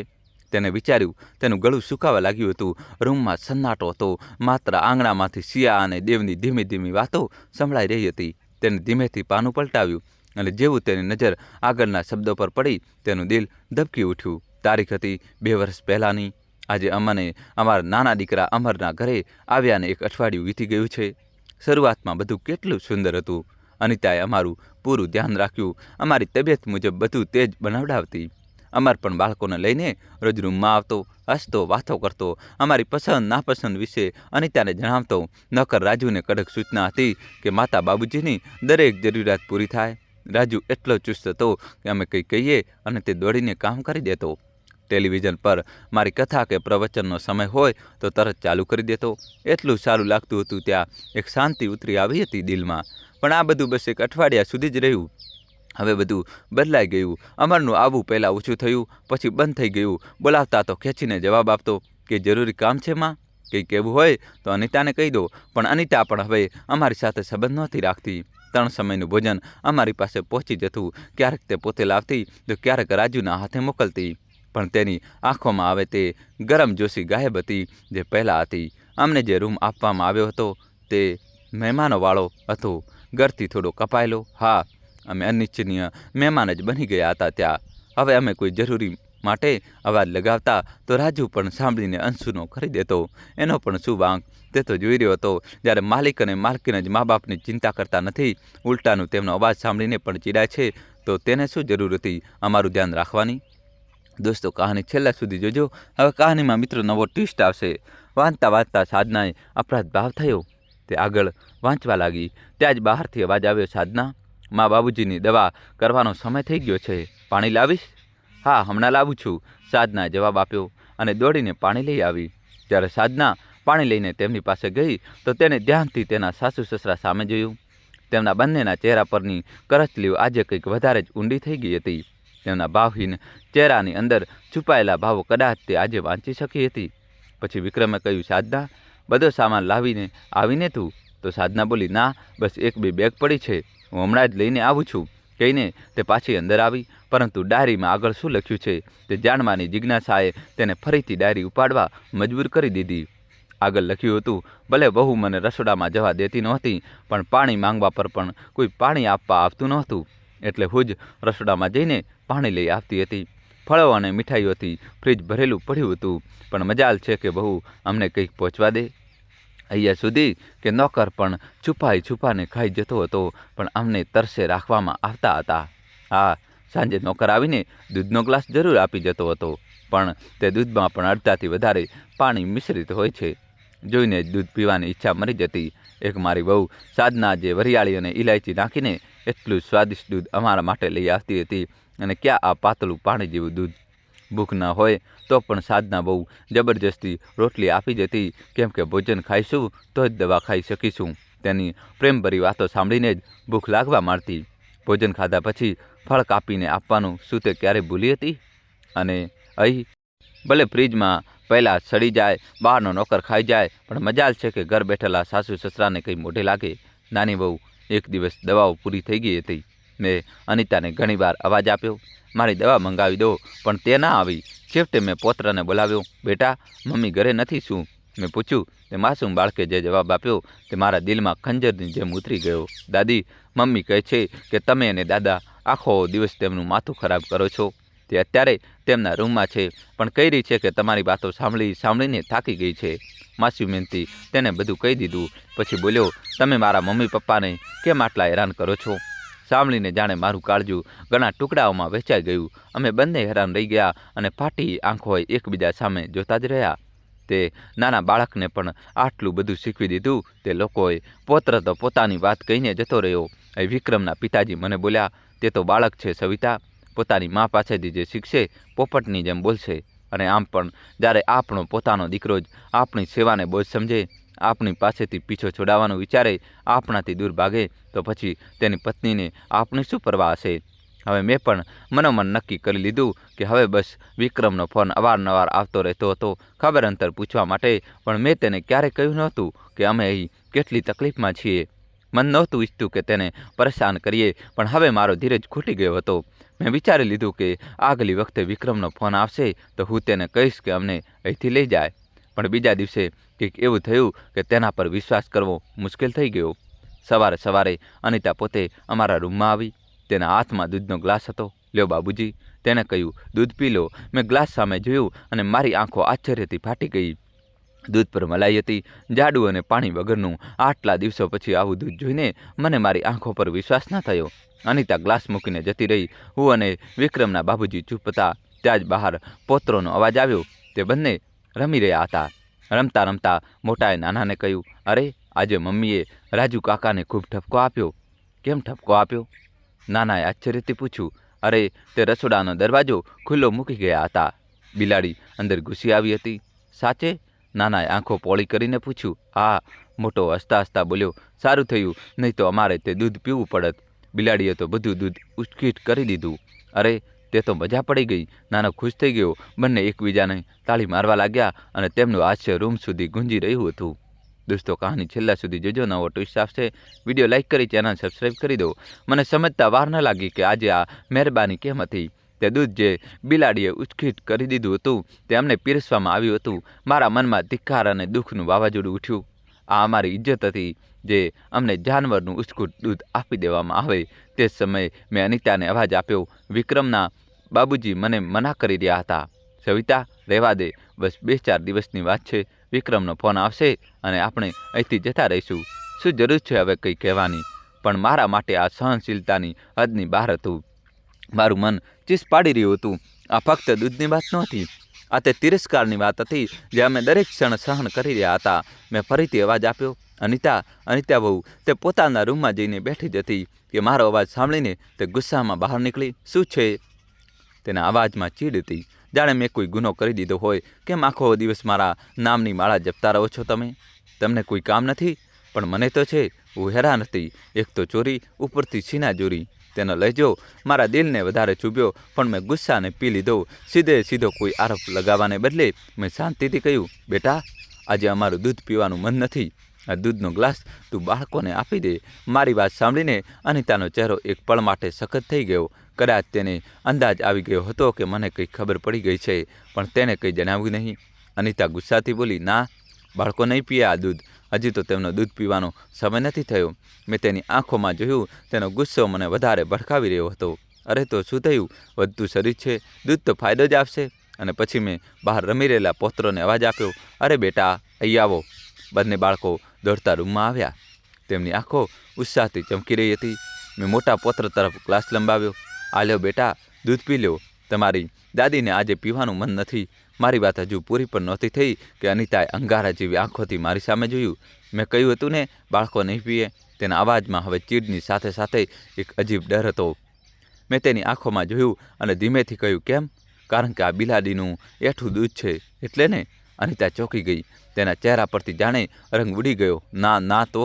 તેને વિચાર્યું. તેનું ગળું સુકાવા લાગ્યું હતું. રૂમમાં સન્નાટો હતો. માત્ર આંગણામાંથી શિયા અને દેવની ધીમી ધીમી વાતો સંભળાઈ રહી હતી. તેને ધીમેથી પાનું પલટાવ્યું અને જેવું તેની નજર આગળના શબ્દો પર પડી, તેનું દિલ ધબકી ઉઠ્યું. તારીખ હતી 2 વર્ષ પહેલાંની. આજે અમને અમારા નાના દીકરા અમરના ઘરે આવ્યાને 1 અઠવાડિયું વીતી ગયું છે. શરૂઆતમાં બધું કેટલું સુંદર હતું. અનિતાએ અમારું પૂરું ધ્યાન રાખ્યું. અમારી તબિયત મુજબ બધું તે જ બનાવડાવતી. અમર પણ બાળકોને લઈને રોજ રૂમમાં આવતો, હસતો, વાતો કરતો, અમારી પસંદ નાપસંદ વિશે અનિતાને જણાવતો. નોકર રાજુને કડક સૂચના હતી કે માતા બાબુજીની દરેક જરૂરિયાત પૂરી થાય. રાજુ એટલો ચુસ્ત હતો કે અમે કંઈ કહીએ અને તે દોડીને કામ કરી દેતો. ટેલિવિઝન પર મારી કથા કે પ્રવચનનો સમય હોય તો તરત ચાલુ કરી દેતો. એટલું સારું લાગતું હતું. ત્યાં એક શાંતિ ઉતરી આવી હતી દિલમાં. પણ આ બધું બસ 1 અઠવાડિયા સુધી જ રહ્યું. હવે બધું બદલાઈ ગયું. અમરનું આવવું પહેલાં ઓછું થયું, પછી બંધ થઈ ગયું. બોલાવતા તો ખેંચીને જવાબ આપતો કે જરૂરી કામ છે માં, કંઈ કહેવું હોય તો અનિતાને કહી દો. પણ અનિતા પણ હવે અમારી સાથે સંબંધ નહોતી રાખતી. 3 સમયનું ભોજન અમારી પાસે પહોંચી જતું. ક્યારેક તે પોતે લાવતી તો ક્યારેક રાજુના હાથે મોકલતી. પણ તેની આંખોમાં આવે તે ગરમ જોશી ગાયબ હતી જે પહેલાં હતી. અમને જે રૂમ આપવામાં આવ્યો હતો તે મહેમાનોવાળો હતો. ઘરથી થોડો કપાયેલો. હા, અમે અનિચ્છનીય મહેમાન જ બની ગયા હતા ત્યાં. હવે અમે કોઈ જરૂરી માટે અવાજ લગાવતા તો રાજુ પણ સાંભળીને અંશુનો કરી દેતો. એનો પણ શું વાંક? તે તો જોઈ રહ્યો હતો જ્યારે માલિક અને માલકીન જ મા બાપની ચિંતા કરતા નથી, ઉલટાનું તેમનો અવાજ સાંભળીને પણ ચીડાય છે, તો તેને શું જરૂર હતી અમારું ધ્યાન રાખવાની? દોસ્તો કહાની છેલ્લા સુધી જોજો. હવે કહાનીમાં મિત્રો નવો ટ્વિસ્ટ આવશે. વાંચતા વાંચતા સાધનાએ અપરાધ ભાવ થયો. તે આગળ વાંચવા લાગી. ત્યાં જ બહારથી અવાજ આવ્યો, સાધના, મા બાબુજીની દવા કરવાનો સમય થઈ ગયો છે. પાણી લાવીશ? હા, હમણાં લાવું છું, સાધનાએ જવાબ આપ્યો અને દોડીને પાણી લઈ આવી. જ્યારે સાધના પાણી લઈને તેમની પાસે ગઈ તો તેને ધ્યાનથી તેના સાસુ સસરા સામે જોયું. તેમના બંનેના ચહેરા પરની કરચલીઓ આજે કંઈક વધારે જ ઊંડી થઈ ગઈ હતી. તેમના ભાવહીન ચહેરાની અંદર છુપાયેલા ભાવો કદાચ તે આજે વાંચી શકી હતી. પછી વિક્રમે કહ્યું, સાધના, બધો સામાન લાવીને આવીને તું? તો સાધના બોલી, ના, બસ 1-2 બેગ પડી છે, હું હમણાં જ લઈને આવું છું, કહીને તે પાછી અંદર આવી. પરંતુ ડાયરીમાં આગળ શું લખ્યું છે તે જાણવાની જિજ્ઞાસાએ તેને ફરીથી ડાયરી ઉપાડવા મજબૂર કરી દીધી. આગળ લખ્યું હતું, ભલે વહુ મને રસોડામાં જવા દેતી નહોતી, પણ પાણી માંગવા પર પણ કોઈ પાણી આપવા આવતું નહોતું, એટલે હું જ રસોડામાં જઈને પાણી લઈ આવતી હતી. ફળો અને મીઠાઈઓથી ફ્રીજ ભરેલું પડ્યું હતું, પણ મજાલ છે કે બહુ અમને કંઈક પહોંચવા દે. અહીંયા સુધી કે નોકર પણ છુપાને ખાઈ જતો હતો, પણ અમને તરસે રાખવામાં આવતા હતા. હા, સાંજે નોકર આવીને દૂધનો ગ્લાસ જરૂર આપી જતો હતો, પણ તે દૂધમાં પણ અડધાથી વધારે પાણી મિશ્રિત હોય છે. જોઈને જ દૂધ પીવાની ઈચ્છા મરી જતી. એક મારી વહુ સાધના જે વરિયાળી અને ઇલાયચી નાખીને એટલું સ્વાદિષ્ટ દૂધ અમારા માટે લઈ આવતી હતી, અને ક્યાં આ પાતળું પાણી જેવું દૂધ. ભૂખ ન હોય તો પણ સાધના બહુ જબરજસ્તી રોટલી આપી જતી, કેમ કે ભોજન ખાઈશું તો જ દવા ખાઈ શકીશું. તેની પ્રેમભરી વાતો સાંભળીને જ ભૂખ લાગવા માંડતી. ભોજન ખાધા પછી ફળ કાપીને આપવાનું શું તે ક્યારે ભૂલી હતી? અને અહીં ભલે ફ્રીજમાં પહેલાં સડી જાય, બહારનો નોકર ખાઈ જાય, પણ મજાલ છે કે ઘર બેઠેલા સાસુ સસરાને કંઈ મોઢે લાગે. નાની વહુ એક દિવસ દવાઓ પૂરી થઈ ગઈ હતી. મેં અનિતાને ઘણીવાર અવાજ આપ્યો, મારી દવા મંગાવી દો, પણ તે ના આવી. છેવટે મેં પૌત્રને બોલાવ્યો, બેટા, મમ્મી ઘરે નથી શું? મેં પૂછ્યું. તે માસૂમ બાળકે જે જવાબ આપ્યો તે મારા દિલમાં ખંજરની જેમ ઉતરી ગયો. દાદી, મમ્મી કહે છે કે તમે અને દાદા આખો દિવસ તેમનું માથું ખરાબ કરો છો. તે અત્યારે તેમના રૂમમાં છે, પણ કહી રહી છે કે તમારી વાતો સાંભળીને થાકી ગઈ છે. માસૂમિયતથી તેને બધું કહી દીધું. પછી બોલ્યો, તમે મારા મમ્મી પપ્પાને કેમ આટલા હેરાન કરો છો? સાંભળીને જાણે મારું કાળજું ઘણા ટુકડાઓમાં વહેંચાઈ ગયું. અમે બંને હેરાન રહી ગયા અને ફાટી આંખોએ એકબીજા સામે જોતા જ રહ્યા. તે નાના બાળકને પણ આટલું બધું શીખવી દીધું. તે લોકોએ પોત્ર તો પોતાની વાત કહીને જતો રહ્યો. એ વિક્રમના પિતાજી મને બોલ્યા, તે તો બાળક છે સવિતા, પોતાની મા પાસેથી જે શીખશે પોપટની જેમ બોલશે. અને આમ પણ જ્યારે આપણો પોતાનો દીકરો જ આપણી સેવાને બોજ સમજે, આપણી પાસેથી પીછો છોડાવવાનું વિચારે, આપણાથી દૂર ભાગે, તો પછી તેની પત્નીને આપણી શું પરવા હશે? હવે મેં પણ મનોમન નક્કી કરી લીધું કે હવે બસ વિક્રમનો ફોન અવારનવાર આવતો રહેતો હતો ખબર અંતર પૂછવા માટે, પણ મેં તેને ક્યારેય કહ્યું નહોતું કે અમે અહીં કેટલી તકલીફમાં છીએ. મન નહોતું ઈચ્છતું કે તેને પરેશાન કરીએ, પણ હવે મારો ધીરજ ખૂટી ગયો હતો. મેં વિચારી લીધું કે આગલી વખતે વિક્રમનો ફોન આવશે તો હું તેને કહીશ કે અમને અહીંથી લઈ જાય. પણ બીજા દિવસે કંઈક એવું થયું કે તેના પર વિશ્વાસ કરવો મુશ્કેલ થઈ ગયો. સવારે સવારે અનિતા પોતે અમારા રૂમમાં આવી. તેના હાથમાં દૂધનો ગ્લાસ હતો. લ્યો બાબુજી, તેણે કહ્યું, દૂધ પી લો. મેં ગ્લાસ સામે જોયું અને મારી આંખો આશ્ચર્યથી ફાટી ગઈ. દૂધ પર મલાઈ હતી, જાડું અને પાણી વગરનું. આટલા દિવસો પછી આવું દૂધ જોઈને મને મારી આંખો પર વિશ્વાસ ન થયો. અનિતા ગ્લાસ મૂકીને જતી રહી. હું અને વિક્રમના બાબુજી ચૂપ હતા. ત્યાં જ બહાર પોત્રોનો અવાજ આવ્યો. તે બંને રમી રહ્યા હતા. રમતા રમતા મોટાએ નાનાને કહ્યું, અરે આજે મમ્મીએ રાજુ કાકાને ખૂબ ઠપકો આપ્યો. કેમ ઠપકો આપ્યો? નાનાએ આશ્ચર્યથી પૂછ્યું. અરે તે રસોડાનો દરવાજો ખુલ્લો મૂકી ગયા હતા. બિલાડી અંદર ઘૂસી આવી હતી. સાચે? નાનાએ આંખો પોળી કરીને પૂછ્યું. હા, મોટો હસતા હસતા બોલ્યો. સારું થયું, નહીં તો અમારે તે દૂધ પીવું પડત. બિલાડીએ તો બધું દૂધ ઉચકીટ કરી દીધું. અરે તે તો મજા પડી ગઈ. નાનો ખુશ થઈ ગયો. બંને એકબીજાને તાળી મારવા લાગ્યા અને તેમનું હાસ્ય રૂમ સુધી ગુંજી રહ્યું હતું. દોસ્તો, કહાની છેલ્લા સુધી જોજો, નવો ટ્વિસ્ટ આવશે. વિડીયો લાઇક કરી ચેનલ સબસ્ક્રાઈબ કરી દો. મને સમજતા વાર ન લાગી કે આજે આ મહેરબાની કેમ હતી. તે દૂધ જે બિલાડીએ ઉચકીટ કરી દીધું હતું તે અમને પીરસવામાં આવ્યું હતું. મારા મનમાં ધિક્કાર અને દુઃખનું વાવાઝોડું ઉઠ્યું. આ અમારી ઇજ્જત હતી જે અમને જાનવરનું ઉચકુટ દૂધ આપી દેવામાં આવે. તે જ સમયે મેં અનિતાને અવાજ આપ્યો. વિક્રમના બાબુજી મને મના કરી રહ્યા હતા. સવિતા, રહેવા દે, બસ 2-4 દિવસની વાત છે. વિક્રમનો ફોન આવશે અને આપણે અહીંથી જતા રહીશું. શું જરૂર છે હવે કંઈ કહેવાની? પણ મારા માટે આ સહનશીલતાની હદની બહાર હતું. મારું મન ચીસ પાડી રહ્યું હતું. આ ફક્ત દૂધની વાત નહોતી, આ તે તિરસ્કારની વાત હતી જે અમે દરેક ક્ષણ સહન કરી રહ્યા હતા. મેં ફરીથી અવાજ આપ્યો. અનિતા, અનિતા બહુ. તે પોતાના રૂમમાં જઈને બેઠી જ હતી કે મારો અવાજ સાંભળીને તે ગુસ્સામાં બહાર નીકળી. શું છે? તેના અવાજમાં ચીડ હતી, જાણે મેં કોઈ ગુનો કરી દીધો હોય. કેમ આખો દિવસ મારા નામની માળા જપતા રહો છો તમે? તમને કોઈ કામ નથી? પણ મને તો છે. હું હેરાન હતી. એક તો ચોરી, ઉપરથી છીના ચોરી. તેનો લહેજો મારા દિલને વધારે ચૂબ્યો, પણ મેં ગુસ્સાને પી લીધો. સીધો કોઈ આરોપ લગાવવાને બદલે મેં શાંતિથી કહ્યું, બેટા, આજે અમારું દૂધ પીવાનું મન નથી. આ દૂધનો ગ્લાસ તું બાળકોને આપી દે. મારી વાત સાંભળીને અનિતાનો ચહેરો એક પળ માટે સખત થઈ ગયો. કદાચ તેને અંદાજ આવી ગયો હતો કે મને કંઈ ખબર પડી ગઈ છે, પણ તેણે કંઈ જણાવ્યું નહીં. અનિતા ગુસ્સાથી બોલી, ના, બાળકો નહીં પીએ આ દૂધ. હજી તો તેમનો દૂધ પીવાનો સમય નથી થયો. મેં તેની આંખોમાં જોયું. તેનો ગુસ્સો મને વધારે ભડકાવી રહ્યો હતો. અરે તો શું થયું? વધતું શરીર છે, દૂધ તો ફાયદો જ આપશે. અને પછી મેં બહાર રમી રહેલા પોત્રોને અવાજ આપ્યો. અરે બેટા, અહીં આવો. બંને બાળકો દોડતા રૂમમાં આવ્યા. તેમની આંખો ઉત્સાહથી ચમકી રહી હતી. મેં મોટા પોત્ર તરફ ગ્લાસ લંબાવ્યો. આ લ્યો બેટા, દૂધ પી લો. તમારી દાદીને આજે પીવાનું મન નથી. મારી વાત હજુ પૂરી પણ નહોતી થઈ કે અનિતાએ અંગારા જેવી આંખોથી મારી સામે જોયું. મેં કહ્યું હતું ને, બાળકો નહીં પીએ. તેના અવાજમાં હવે ચીડની સાથે સાથે એક અજીબ ડર હતો. મેં તેની આંખોમાં જોયું અને ધીમેથી કહ્યું, કેમ? કારણ કે આ બિલાડીનું એઠું દૂધ છે એટલે ને? અનિતા ચોંકી ગઈ. તેના ચહેરા પરથી જાણે રંગ ઉડી ગયો. ના ના તો,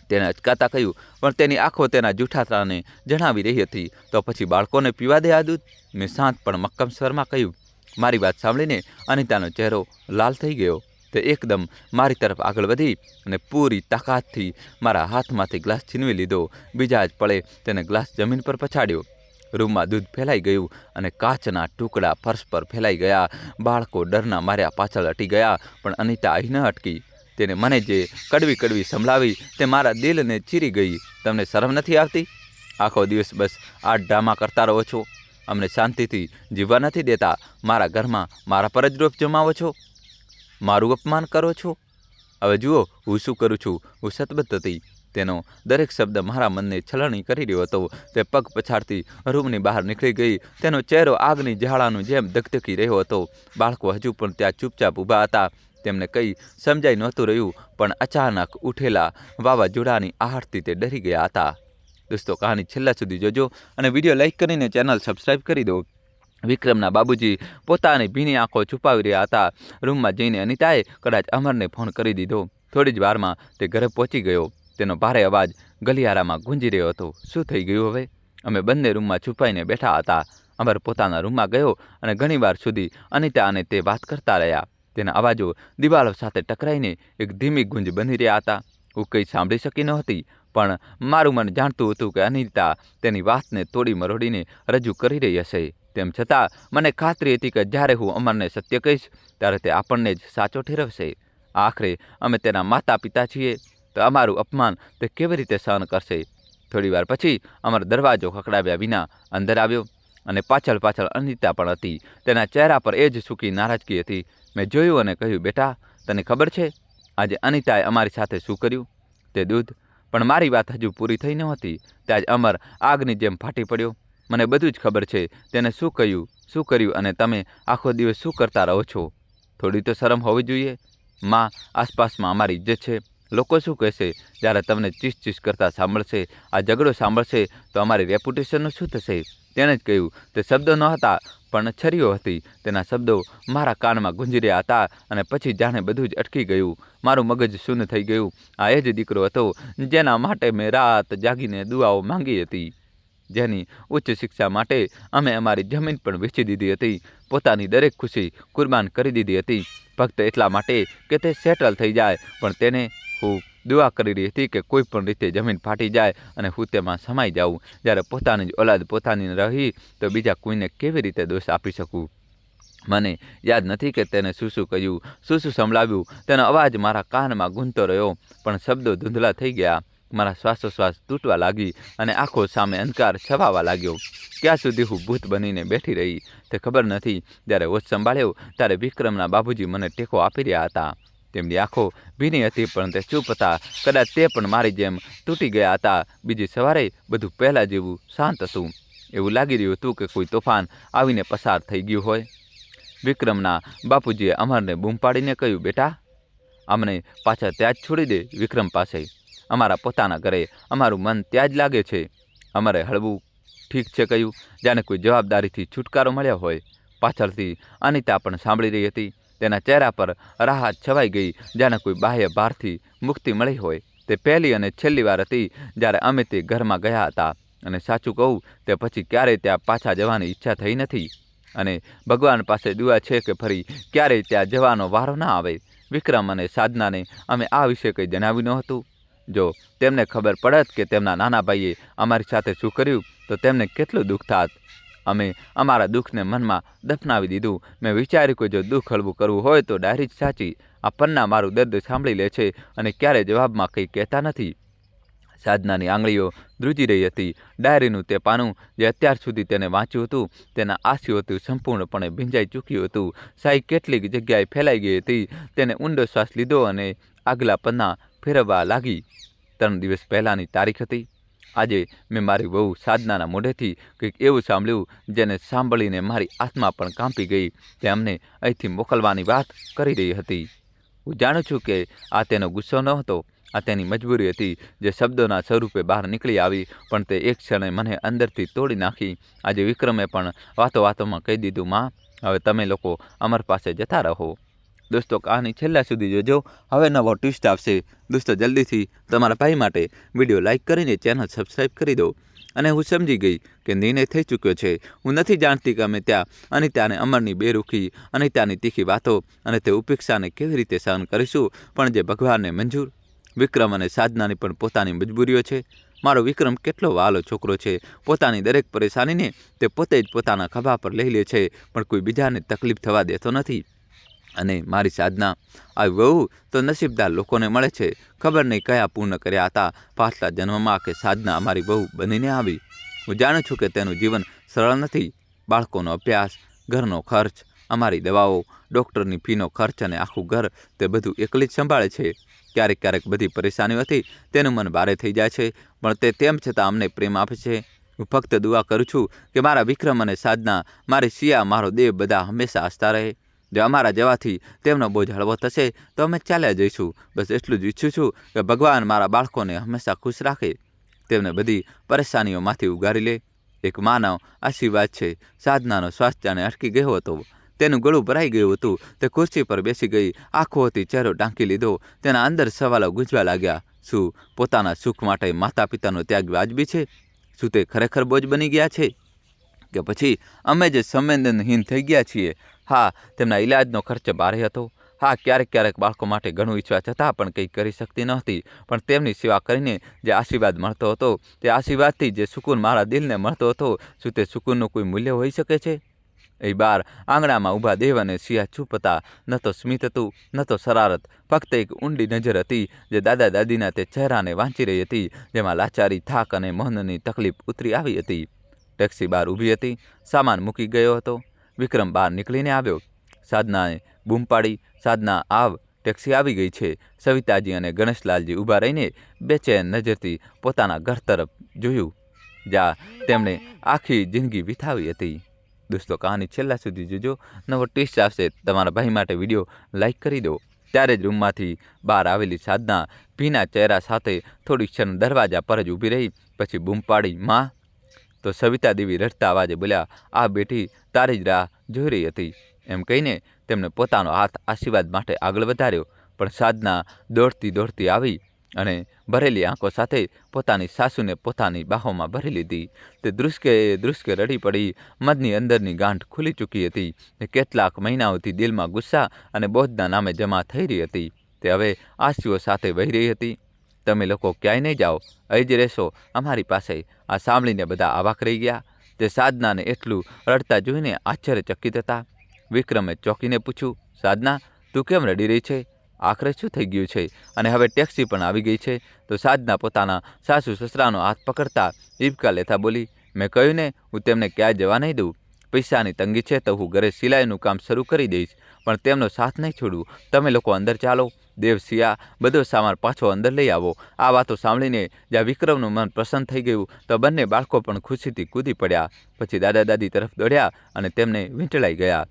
તેણે અચકાતા કહ્યું. પણ તેની આંખો તેના જૂઠાતાને જણાવી રહી હતી. તો પછી બાળકોને પીવા દે આ દૂધ? મેં શાંત પણ મક્કમ સ્વરમાં કહ્યું. મારી વાત સાંભળીને અનિતાનો ચહેરો લાલ થઈ ગયો. તે એકદમ મારી તરફ આગળ વધી અને પૂરી તાકાતથી મારા હાથમાંથી ગ્લાસ છીનવી લીધો. બીજા જ પળે તેને ગ્લાસ જમીન પર પછાડ્યો. રૂમમાં દૂધ ફેલાઈ ગયું અને કાચના ટુકડા ફર્શ પર ફેલાઈ ગયા. બાળકો ડરના માર્યા પાછળ હટી ગયા, પણ અનિતા અહીં ન અટકી. તેને મને જે કડવી કડવી સંભળાવી તે મારા દિલને ચીરી ગઈ. તમને શરમ નથી આવતી? આખો દિવસ બસ આ ડ્રામા કરતા રહો છો. અમને શાંતિથી જીવવા નથી દેતા. મારા ઘરમાં મારા પર જ રોપ જમાવો છો. મારું અપમાન કરો છો. હવે જુઓ હું શું કરું છું. હું સતબદ્ધ હતી. તેનો દરેક શબ્દ મારા મનને છલણી કરી રહ્યો હતો. તે પગ પછાડતી રૂમની બહાર નીકળી ગઈ. તેનો ચહેરો આગની જ્વાળાનું જેમ ધગધગી રહ્યો હતો. બાળકો હજુ પણ ત્યાં ચૂપચાપ ઊભા હતા. તેમને કંઈ સમજાઈ નહોતું રહ્યું, પણ અચાનક ઉઠેલા વાવાઝોડાની આહટથી તે ડરી ગયા હતા. દોસ્તો, કહાની છેલ્લા સુધી જોજો અને વિડીયો લાઈક કરીને ચેનલ સબસ્ક્રાઈબ કરી દો. વિક્રમના બાબુજી પોતાની ભીની આંખો છુપાવી રહ્યા હતા. રૂમમાં જઈને અનિતાએ કદાચ અમરને ફોન કરી દીધો. થોડી જ વારમાં તે ઘરે પહોંચી ગયો. તેનો ભારે અવાજ ગલિયારામાં ગુંજી રહ્યો હતો. શું થઈ ગયું હવે? અમે બંને રૂમમાં છુપાઈને બેઠા હતા. અમર પોતાના રૂમમાં ગયો અને ઘણીવાર સુધી અનિતા અને તે વાત કરતા રહ્યા. તેના અવાજો દિવાલો સાથે ટકરાઈને એક ધીમી ગુંજ બની રહ્યા હતા. હું કંઈ સાંભળી શકી નહોતી, પણ મારું મન જાણતું હતું કે અનિતા તેની વાતને તોડી મરોડીને રજૂ કરી રહી હશે. તેમ છતાં મને ખાતરી હતી કે જ્યારે હું અમરને સત્ય કહીશ ત્યારે તે આપણને જ સાચો ઠેરવશે. આખરે અમે તેના માતા પિતા છીએ, તો અમારું અપમાન તે કેવી રીતે સહન કરશે? થોડીવાર પછી અમર દરવાજો ખખડાવ્યા વિના અંદર આવ્યો અને પાછળ અનિતા પણ હતી. તેના ચહેરા પર એ જ સૂકી નારાજગી હતી. મેં જોયું અને કહ્યું, બેટા, તને ખબર છે આજે અનિતાએ અમારી સાથે શું કર્યું? તે દૂધ. પણ મારી વાત હજુ પૂરી થઈ નહોતી ત્યાં જ અમર આગની જેમ ફાટી પડ્યો. મને બધું જ ખબર છે તેને શું કર્યું અને તમે આખો દિવસ શું કરતા રહો છો. થોડી તો શરમ હોવી જોઈએ. માં, આસપાસમાં અમારી ઇજ્જત છે. લોકો શું કહેશે જ્યારે તમને ચીસ કરતા સાંભળશે? આ ઝઘડો સાંભળશે તો અમારી રેપ્યુટેશનનું શું થશે? તેણે જ કહ્યું. તે શબ્દો ન હતા, પણ છરીઓ હતી. તેના શબ્દો મારા કાનમાં ગુંજી રહ્યા હતા અને પછી જાણે બધું જ અટકી ગયું. મારું મગજ શૂન્ય થઈ ગયું. આ એ જ દીકરો હતો જેના માટે મેં રાત જાગીને દુઆઓ માંગી હતી, જેની ઉચ્ચ શિક્ષા માટે અમે અમારી જમીન પણ વેચી દીધી હતી, પોતાની દરેક ખુશી કુરબાન કરી દીધી હતી, ફક્ત એટલા માટે કે તે સેટલ થઈ જાય. પણ તેને હું દુઆ કરી રહી હતી કે કોઈ પણ રીતે જમીન ફાટી જાય અને હું તેમાં સમાઈ જાઉં. જ્યારે પોતાની જ ઓલાદ પોતાની રહી તો બીજા કોઈને કેવી રીતે દોષ આપી શકું? મને યાદ નથી કે તેને શું કહ્યું, શું સંભળાવ્યું. તેનો અવાજ મારા કાનમાં ગૂંજતો રહ્યો, પણ શબ્દો ધૂંધળા થઈ ગયા. મારા શ્વાસોશ્વાસ તૂટવા લાગી અને આંખો સામે અંધકાર છવાવા લાગ્યો. ક્યાં સુધી હું ભૂત બનીને બેઠી રહી તે ખબર નથી. જ્યારે હોશ સંભાળ્યો ત્યારે વિક્રમના બાબુજી મને ટેકો આપી રહ્યા હતા. તેમની આંખો ભીની હતી, પણ તે ચૂપ હતા. કદાચ તે પણ મારી જેમ તૂટી ગયા હતા. બીજી સવારે બધું પહેલાં જેવું શાંત હતું. એવું લાગી રહ્યું હતું કે કોઈ તોફાન આવીને પસાર થઈ ગયું હોય. વિક્રમના બાપુજીએ અમરને બૂમ પાડીને કહ્યું, બેટા, અમને પાછા ત્યાં જ છોડી દે. વિક્રમ પાસે, અમારા પોતાના ઘરે અમારું મન ત્યાં જ લાગે છે. અમરે હળવું ઠીક છે કહ્યું, જાણે કોઈ જવાબદારીથી છુટકારો મળ્યો હોય. પાછળથી અનિતા પણ સાંભળી રહી હતી. તેના ચહેરા પર રાહત છવાઈ ગઈ, જાણે કોઈ બાહ્ય ભારથી મુક્તિ મળી હોય. તે પહેલી અને છેલ્લી વાર હતી જ્યારે અમે તે ઘરમાં ગયા હતા, અને સાચું કહું તે પછી ક્યારેય ત્યાં પાછા જવાની ઈચ્છા થઈ નથી. અને ભગવાન પાસે દુઆ છે કે ફરી ક્યારેય ત્યાં જવાનો વારો ના આવે. વિક્રમ અને સાધનાને અમે આ વિશે કંઈ જણાવ્યું નહોતું. જો તેમને ખબર પડત કે તેમના નાના ભાઈએ અમારી સાથે શું કર્યું તો તેમને કેટલું દુઃખ થાત. અમે અમારા દુઃખને મનમાં દફનાવી દીધું. મેં વિચાર્યું કે જો દુઃખ હળવું કરવું હોય તો ડાયરી જ સાચી. આ પન્ના મારું દર્દ સાંભળી લે છે અને ક્યારેય જવાબમાં કંઈ કહેતા નથી. સાધનાની આંગળીઓ ધ્રુજી રહી હતી. ડાયરીનું તે પાનું જે અત્યાર સુધી તેને વાંચ્યું હતું તેના આંસુઓથી સંપૂર્ણપણે ભીંજાઈ ચૂક્યું હતું. સાઈ કેટલીક જગ્યાએ ફેલાઈ ગઈ હતી. તેને ઊંડો શ્વાસ લીધો અને આગલા પન્ના ફેરવવા લાગી. 3 દિવસ પહેલાંની તારીખ હતી. આજે મેં મારી વહુ સાધનાના મોઢેથી કંઈક એવું સાંભળ્યું જેને સાંભળીને મારી આત્મા પણ કાંપી ગઈ. તે અમને અહીંથી મોકલવાની વાત કરી રહી હતી. હું જાણું છું કે આ તેનો ગુસ્સો નહોતો, આ તેની મજબૂરી હતી જે શબ્દોના સ્વરૂપે બહાર નીકળી આવી, પણ તે એક ક્ષણે મને અંદરથી તોડી નાખી. આજે વિક્રમે પણ વાતોમાં કહી દીધું, માં, હવે તમે લોકો અમર પાસે જતા રહો. દોસ્તો, કહાની છેલ્લા સુધી જોજો. હવે નવો ટ્વિસ્ટ આવશે. દોસ્તો, જલ્દીથી તમારા ભાઈ માટે વિડીયો લાઇક કરીને ચેનલ સબસ્ક્રાઈબ કરી દો. અને હું સમજી ગઈ કે નિર્ણય થઈ ચૂક્યો છે. હું નથી જાણતી કે અમે ત્યાં અનિતાને અમરની બેરૂખી, અનિતાની તીખી વાતો અને તે ઉપેક્ષાને કેવી રીતે સહન કરીશું, પણ જે ભગવાનને મંજૂર. વિક્રમ અને સાધનાની પણ પોતાની મજબૂરીઓ છે. મારો વિક્રમ કેટલો વહાલો છોકરો છે. પોતાની દરેક પરેશાનીને તે પોતે જ પોતાના ખભા પર લઈ લે છે, પણ કોઈ બીજાને તકલીફ થવા દેતો નથી. અને મારી સાધના, આવી વહુ તો નસીબદાર લોકોને મળે છે. ખબર નહીં કયા પૂર્ણ કર્યા હતા પાછલા જન્મમાં કે સાધના અમારી વહુ બનીને આવી. હું જાણું છું કે તેનું જીવન સરળ નથી. બાળકોનો અભ્યાસ, ઘરનો ખર્ચ, અમારી દવાઓ, ડૉક્ટરની ફીનો ખર્ચ અને આખું ઘર તે બધું એકલી જ સંભાળે છે. ક્યારેક ક્યારેક બધી પરેશાનીઓ હતી તેનું મન ભારે થઈ જાય છે, પણ તે તેમ છતાં અમને પ્રેમ આપે છે. હું ફક્ત દુઆ કરું છું કે મારા વિક્રમ અને સાધના, મારી સિયા, મારો દેવ બધા હંમેશા હસતા રહે. જો અમારા જવાથી તેમનો બોજ હળવો થશે તો અમે ચાલ્યા જઈશું. બસ એટલું જ ઈચ્છું છું કે ભગવાન મારા બાળકોને હંમેશા ખુશ રાખે, તેમને બધી પરેશાનીઓમાંથી ઉગારી લે. એક માનવ આશીર્વાદ છે. સાધનાનો શ્વાસ જાણે અટકી ગયો હતો. તેનું ગળું ભરાઈ ગયું હતું. તે ખુરશી પર બેસી ગઈ, આંખોથી ચહેરો ઢાંકી લીધો. તેના અંદર સવાલો ગુંજવા લાગ્યા. શું પોતાના સુખ માટે માતા પિતાનો ત્યાગ વાજબી છે? શું તે ખરેખર બોજ બની ગયા છે? કે પછી અમે જે સંવેદનહીન થઈ ગયા છીએ? હા, તેમના ઈલાજનો ખર્ચ ભારે હતો. હા, ક્યારેક ક્યારેક બાળકો માટે ઘણું ઈચ્છવા છતાં પણ કંઈ કરી શકતી નહોતી. પણ તેમની સેવા કરીને જે આશીર્વાદ મળતો હતો, તે આશીર્વાદથી જે સુકૂન મારા દિલને મળતો હતો, શું તે સુકૂનનું કોઈ મૂલ્ય હોઈ શકે છે? એ બાર આંગણામાં ઊભા દેવ અને સિયા ચૂપ હતા. ન તો સ્મિત હતું, ન તો શરારત. ફક્ત એક ઊંડી નજર હતી જે દાદા દાદીના તે ચહેરાને વાંચી રહી હતી, જેમાં લાચારી, થાક અને મૌનની તકલીફ ઉતરી આવી હતી. ટેક્સી બહાર ઊભી હતી. સામાન મૂકી ગયો હતો. વિક્રમ બહાર નીકળીને આવ્યો. સાધનાએ બૂમ પાડી, સાધના આવ, ટેક્સી આવી ગઈ છે. સવિતાજી અને ગણેશલાલજી ઊભા રહીને બેચેન નજરથી પોતાના ઘર તરફ જોયું, જ્યાં તેમણે આખી જિંદગી વિતાવી હતી. દોસ્તો, કહાની છેલ્લા સુધી જોજો. નવો ટેસ્ટ આવશે. તમારા ભાઈ માટે વિડીયો લાઈક કરી દો. ત્યારે જ રૂમમાંથી બહાર આવેલી સાધના ભીના ચહેરા સાથે થોડી ક્ષણ દરવાજા પર જ ઊભી રહી. પછી બૂમ પાડી, માં! તો સવિતા દેવી રડતા અવાજે બોલ્યા, આ બેટી તારી જ રાહ જોઈ રહી હતી. એમ કહીને તેમણે પોતાનો હાથ આશીર્વાદ માટે આગળ વધાર્યો. પણ સાધના દોડતી દોડતી આવી અને ભરેલી આંખો સાથે પોતાની સાસુને પોતાની બાહોમાં ભરી લીધી. તે ધ્રુસકે ધ્રુસકે રડી પડી. મનની અંદરની ગાંઠ ખુલી ચૂકી હતી. તે કેટલાક મહિનાઓથી દિલમાં ગુસ્સા અને બોધના નામે જમા થઈ રહી હતી. તે હવે આંસુઓ સાથે વહી રહી હતી. તમે લોકો ક્યાંય નહીં જાઓ, અહીં જ રહેશો અમારી પાસે. આ સાંભળીને બધા અવાક રહી ગયા. તે સાધનાને એટલું રડતા જોઈને આશ્ચર્યચકિત હતા. વિક્રમે ચોંકીને પૂછ્યું, સાધના, તું કેમ રડી રહી છે? આખરે શું થઈ ગયું છે? અને હવે ટેક્સી પણ આવી ગઈ છે. તો સાધના પોતાના સાસુ સસરાનો હાથ પકડતા હિબકા લેતા બોલી, મેં કહ્યું ને, હું તેમને ક્યાંય જવા નહીં દઉં. પૈસાની તંગી છે તો હું ઘરે સિલાઈનું કામ શરૂ કરી દઈશ, પણ તેમનો સાથ નહીં છોડું. તમે લોકો અંદર ચાલો. દેવ, સિયા, બધો સામાન પાછો અંદર લઈ આવો. આ વાતો સાંભળીને જ્યાં વિક્રમનું મન પ્રસન્ન થઈ ગયું, તો બંને બાળકો પણ ખુશીથી કૂદી પડ્યા. પછી દાદા દાદી તરફ દોડ્યા અને તેમને વીંટળાઈ ગયા.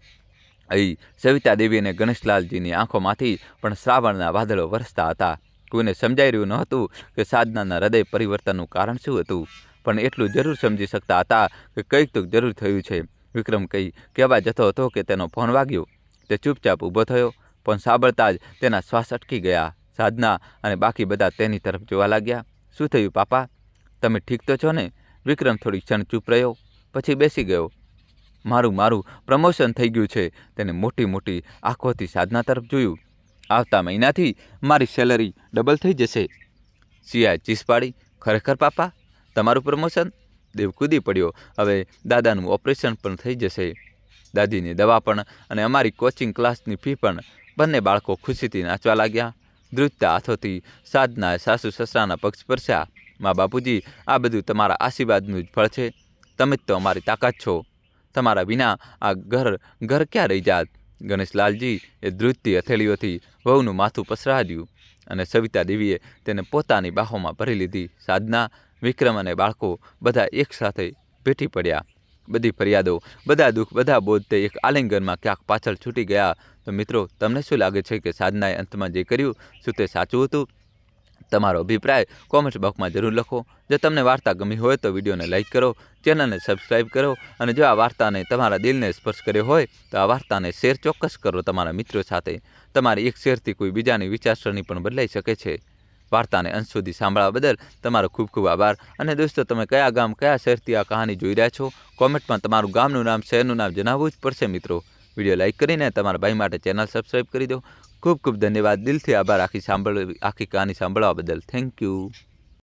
અહીં સવિતા દેવી અને ગણેશલાલજીની આંખોમાંથી પણ શ્રાવણના વાદળો વરસતા હતા. કોઈને સમજાઈ રહ્યું ન હતું કે સાધનાના હૃદય પરિવર્તનનું કારણ શું હતું, પણ એટલું જરૂર સમજી શકતા હતા કે કંઈક તો જરૂર થયું છે. વિક્રમ કંઈ કહેવા જતો હતો કે તેનો ફોન વાગ્યો. તે ચૂપચાપ ઊભો થયો. પણ સાંભળતા જ તેના શ્વાસ અટકી ગયા. સાધના અને બાકી બધા તેની તરફ જોવા લાગ્યા. શું થયું પાપા? તમે ઠીક તો છો ને? વિક્રમ થોડી ક્ષણ ચૂપ રહ્યો, પછી બેસી ગયો. મારું પ્રમોશન થઈ ગયું છે. તેને મોટી મોટી આંખોથી સાધના તરફ જોયું. આવતા મહિનાથી મારી સેલરી ડબલ થઈ જશે. સિયાએ ચીસ પાડી, ખરેખર પાપા? તમારું પ્રમોશન? દેવ કૂદી પડ્યો. હવે દાદાનું ઓપરેશન પણ થઈ જશે, દાદીની દવા પણ, અને અમારી કોચિંગ ક્લાસની ફી પણ. બંને બાળકો ખુશીથી નાચવા લાગ્યા. ધ્રુજતા હાથોથી સાધનાએ સાસુ સસરાના પગ સ્પર્શ્યા. મા બાપુજી, આ બધું તમારા આશીર્વાદનું જ ફળ છે. તમે જ તો અમારી તાકાત છો. તમારા વિના આ ઘર ક્યાં રહી જાત? ગણેશલાલજી એ ધ્રુજતી હથેળીઓથી વહુનું માથું પસરાડ્યું અને સવિતા દેવીએ તેને પોતાની બાહોમાં ભરી લીધી. સાધના, વિક્રમ અને બાળકો બધા એકસાથે ભેટી પડ્યા. બધી ફરિયાદો, બધા દુઃખ, બધા બોધ તે એક આલિંગનમાં ક્યાંક પાછળ છૂટી ગયા. તો મિત્રો, તમને શું લાગે છે કે સાધનાએ અંતમાં જે કર્યું, શું તે સાચું હતું? તમારો અભિપ્રાય કોમેન્ટ બોક્સમાં જરૂર લખો. જો તમને વાર્તા ગમી હોય તો વિડીયોને લાઈક કરો, ચેનલને સબસ્ક્રાઈબ કરો, અને જો આ વાર્તાને તમારા દિલને સ્પર્શ કર્યો હોય તો આ વાર્તાને શેર ચોક્કસ કરો તમારા મિત્રો સાથે. તમારી એક શેરથી કોઈ બીજાની વિચારસરણી પણ બદલાઈ શકે છે. વાર્તાને અંત સુધી સાંભળવા બદલ તમારો ખૂબ ખૂબ આભાર. અને દોસ્તો, તમે કયા ગામ, કયા શહેરથી આ કહાની જોઈ રહ્યા છો? કોમેન્ટમાં તમારું ગામનું નામ, શહેરનું નામ જણાવવું જ પડશે મિત્રો. વિડીયો લાઈક કરીને તમારા ભાઈ માટે ચેનલ સબસ્ક્રાઈબ કરી દો. ખૂબ ખૂબ ધન્યવાદ. દિલથી આભાર આખી કહાની સાંભળવા બદલ. Thank you.